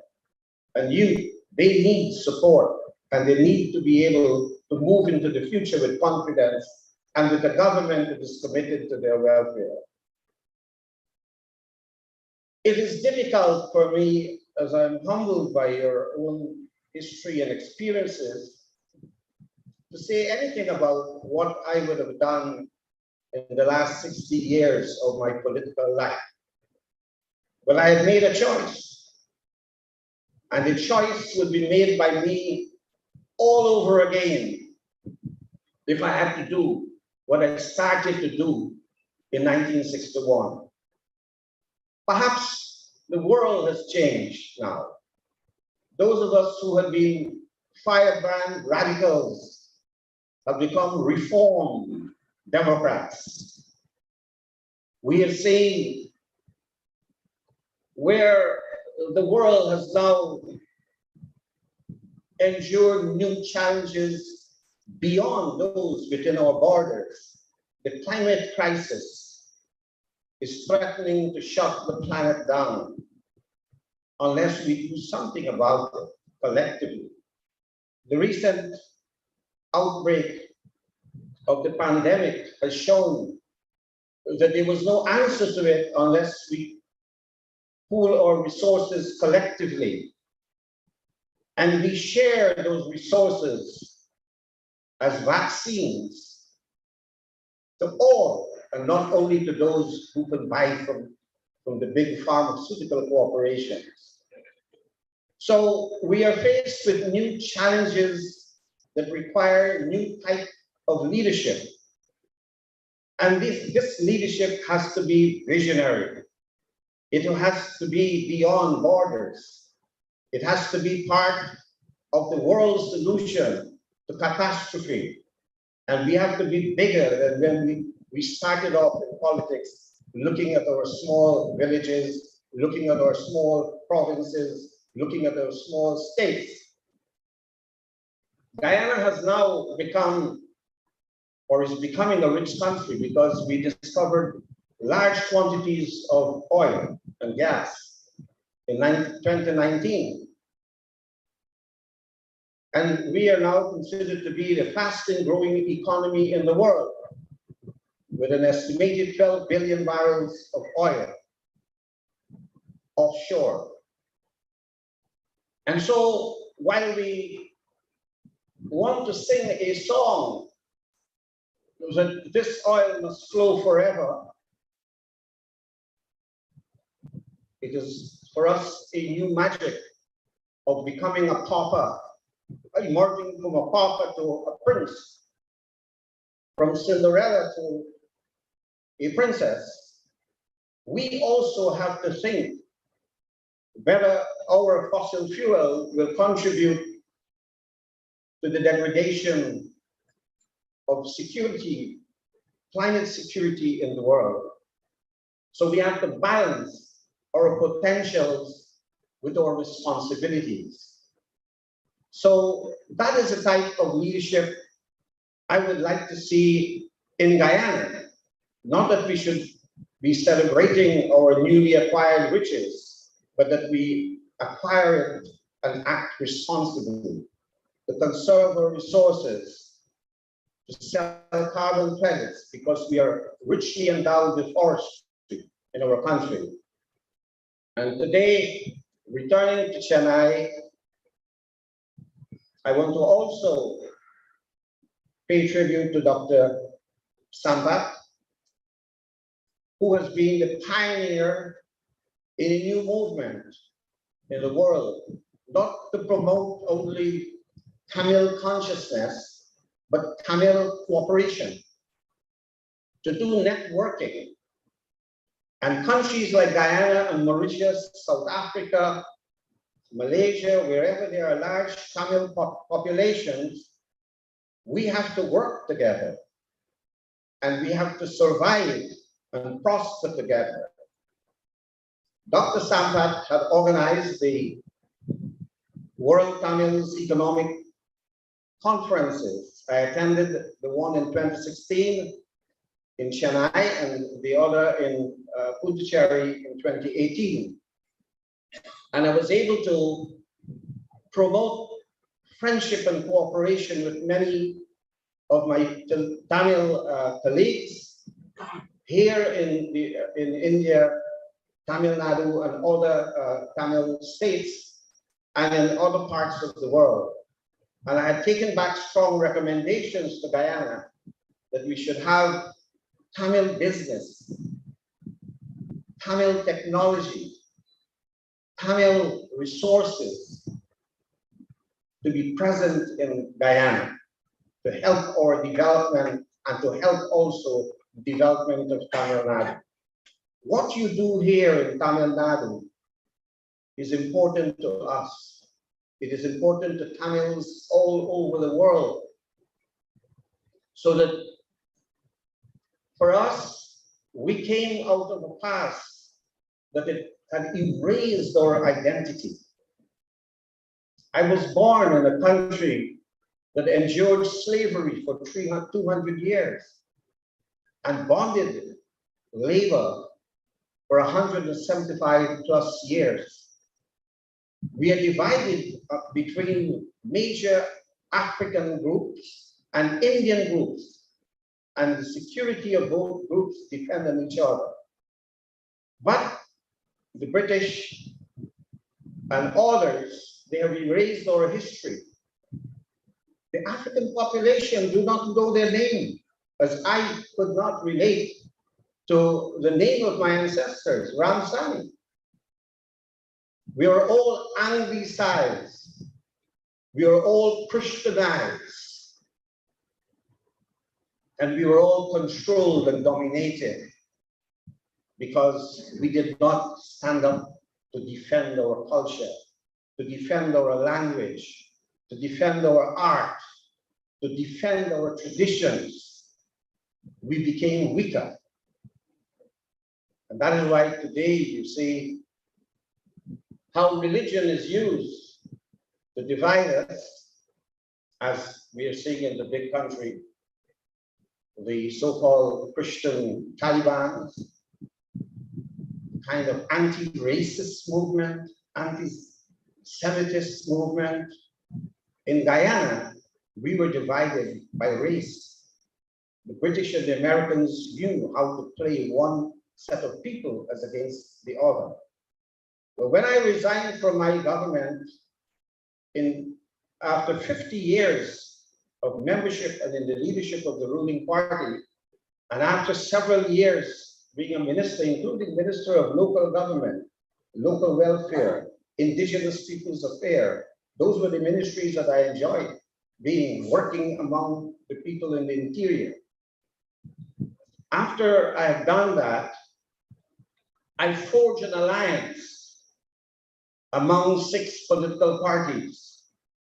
and youth, they need support, and they need to be able to move into the future with confidence and with a government that is committed to their welfare. It is difficult for me, as I'm humbled by your own history and experiences, to say anything about what I would have done in the last 60 years of my political life. But I had made a choice, and the choice would be made by me all over again if I had to do what I started to do in 1961. Perhaps the world has changed now. Those of us who have been firebrand radicals have become reformed Democrats. We have seen where the world has now endured new challenges beyond those within our borders. the climate crisis is threatening to shut the planet down unless we do something about it collectively. The recent outbreak of the pandemic has shown that there was no answer to it unless we pool our resources collectively. And we share those resources as vaccines to all, and not only to those who can buy from the big pharmaceutical corporations. So we are faced with new challenges that require new type of leadership. And this leadership has to be visionary. It has to be beyond borders. It has to be part of the world's solution to catastrophe. And we have to be bigger than when we started off in politics, looking at our small villages, looking at our small provinces, looking at our small states. Guyana has now become, or is becoming, a rich country because we discovered large quantities of oil and gas in 2019. And we are now considered to be the fastest growing economy in the world, with an estimated 12 billion barrels of oil offshore. And so while we want to sing a song that this oil must flow forever, it is for us a new magic of becoming a pauper, emerging from a pauper to a prince, from Cinderella to a princess. We also have to think whether our fossil fuel will contribute to the degradation of security, climate security in the world. So we have to balance our potentials with our responsibilities. So that is the type of leadership I would like to see in Guyana. Not that we should be celebrating our newly acquired riches, but that we acquire it and act responsibly, to conserve our resources, to sell carbon credits, because we are richly endowed with forestry in our country. And today, returning to Chennai, I want to also pay tribute to Dr. Sampath, who has been the pioneer in a new movement in the world, not to promote only Tamil consciousness, but Tamil cooperation, to do networking. And countries like Guyana and Mauritius, South Africa, Malaysia, wherever there are large Tamil populations, we have to work together and we have to survive and prosper together. Dr. Sampath had organized the World Tamils Economic Conferences. I attended the one in 2016 in Chennai and the other in Puducherry in 2018. And I was able to promote friendship and cooperation with many of my Tamil colleagues here in India, Tamil Nadu, and other Tamil states, and in other parts of the world. And I had taken back strong recommendations to Guyana that we should have Tamil business, Tamil technology, Tamil resources to be present in Guyana, to help our development and to help also the development of Tamil Nadu. What you do here in Tamil Nadu is important to us. It is important to Tamils all over the world. So that for us, we came out of a past that it had erased our identity. I was born in a country that endured slavery for 200 years. and bonded labor for 175 plus years. We are divided between major African groups and Indian groups, and the security of both groups depend on each other. But the British and others, they have erased our history. The African population do not know their name, as I could not relate to the name of my ancestors, Ramsani. We are all anglicized. We are all Christianized. And we were all controlled and dominated because we did not stand up to defend our culture, to defend our language, to defend our art, to defend our traditions. We became weaker. And that is why today you see how religion is used to divide us, as we are seeing in the big country, the so-called Christian Taliban, kind of anti-racist movement, anti-Semitist movement. In Guyana, we were divided by race. The British and the Americans knew how to play one set of people as against the other. But when I resigned from my government after 50 years of membership and in the leadership of the ruling party, and after several years being a minister, including Minister of Local Government, Local Welfare, Indigenous Peoples Affairs, those were the ministries that I enjoyed working among the people in the interior. After I have done that, I forged an alliance among 6 political parties,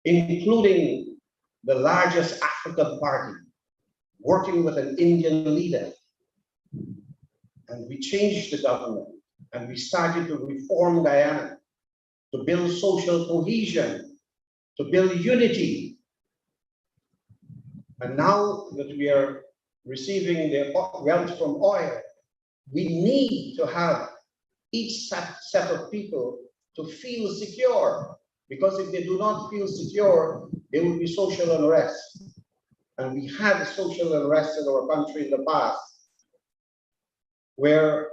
including the largest African party, working with an Indian leader. And we changed the government, and we started to reform Guyana, to build social cohesion, to build unity. And now that we are receiving the wealth from oil, we need to have each set of people to feel secure, because if they do not feel secure, there will be social unrest. And we had social unrest in our country in the past, where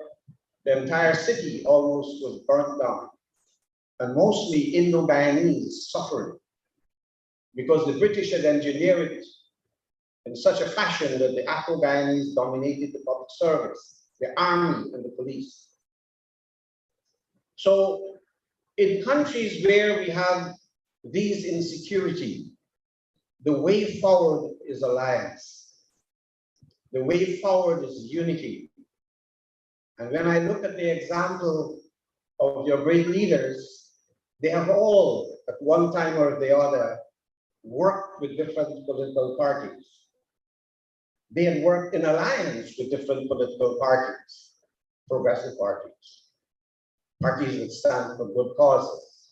the entire city almost was burnt down. And mostly Indo-Guyanese suffered because the British had engineered it in such a fashion that the Afro-Guyanese dominated the public service, the army and the police. So in countries where we have these insecurity, the way forward is alliance. The way forward is unity. And when I look at the example of your great leaders, they have all, at one time or the other, worked with different political parties. They have worked in alliance with different political parties, progressive parties, parties that stand for good causes.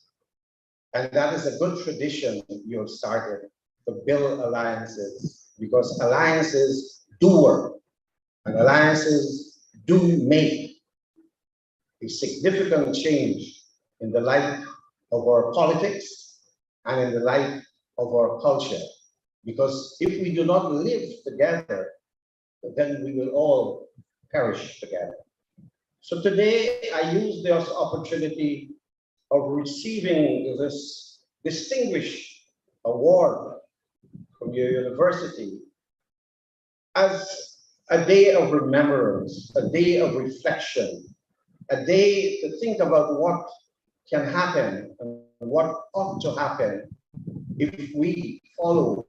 And that is a good tradition you have started, to build alliances, because alliances do work, and alliances do make a significant change in the life of our politics and in the life of our culture. Because if we do not live together, then we will all perish together. So today I use this opportunity of receiving this distinguished award from your university as a day of remembrance, a day of reflection, a day to think about what can happen and what ought to happen if we follow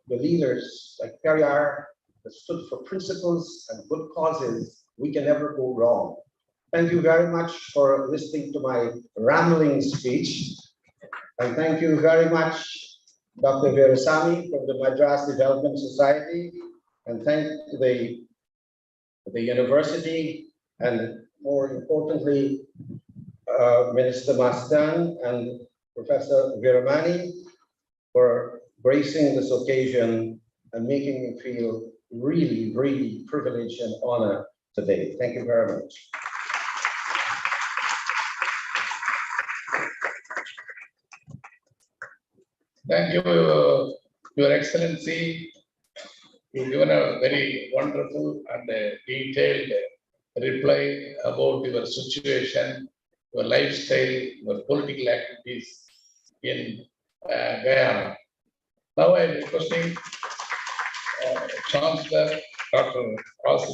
the leaders like Periyar that stood for principles and good causes. We can never go wrong. Thank you very much for listening to my rambling speech. And thank you very much, Dr. Veerasamy from the Madras Development Society. And thank the university, and more importantly, Minister Mastan and Professor Veeramani for gracing this occasion and making me feel really privilege and honor today. Thank you very much. Thank you, Your Excellency. You've given a very wonderful and detailed reply about your situation, your lifestyle, your political activities in Guyana. Now I am requesting Chancellor Dr. Rosli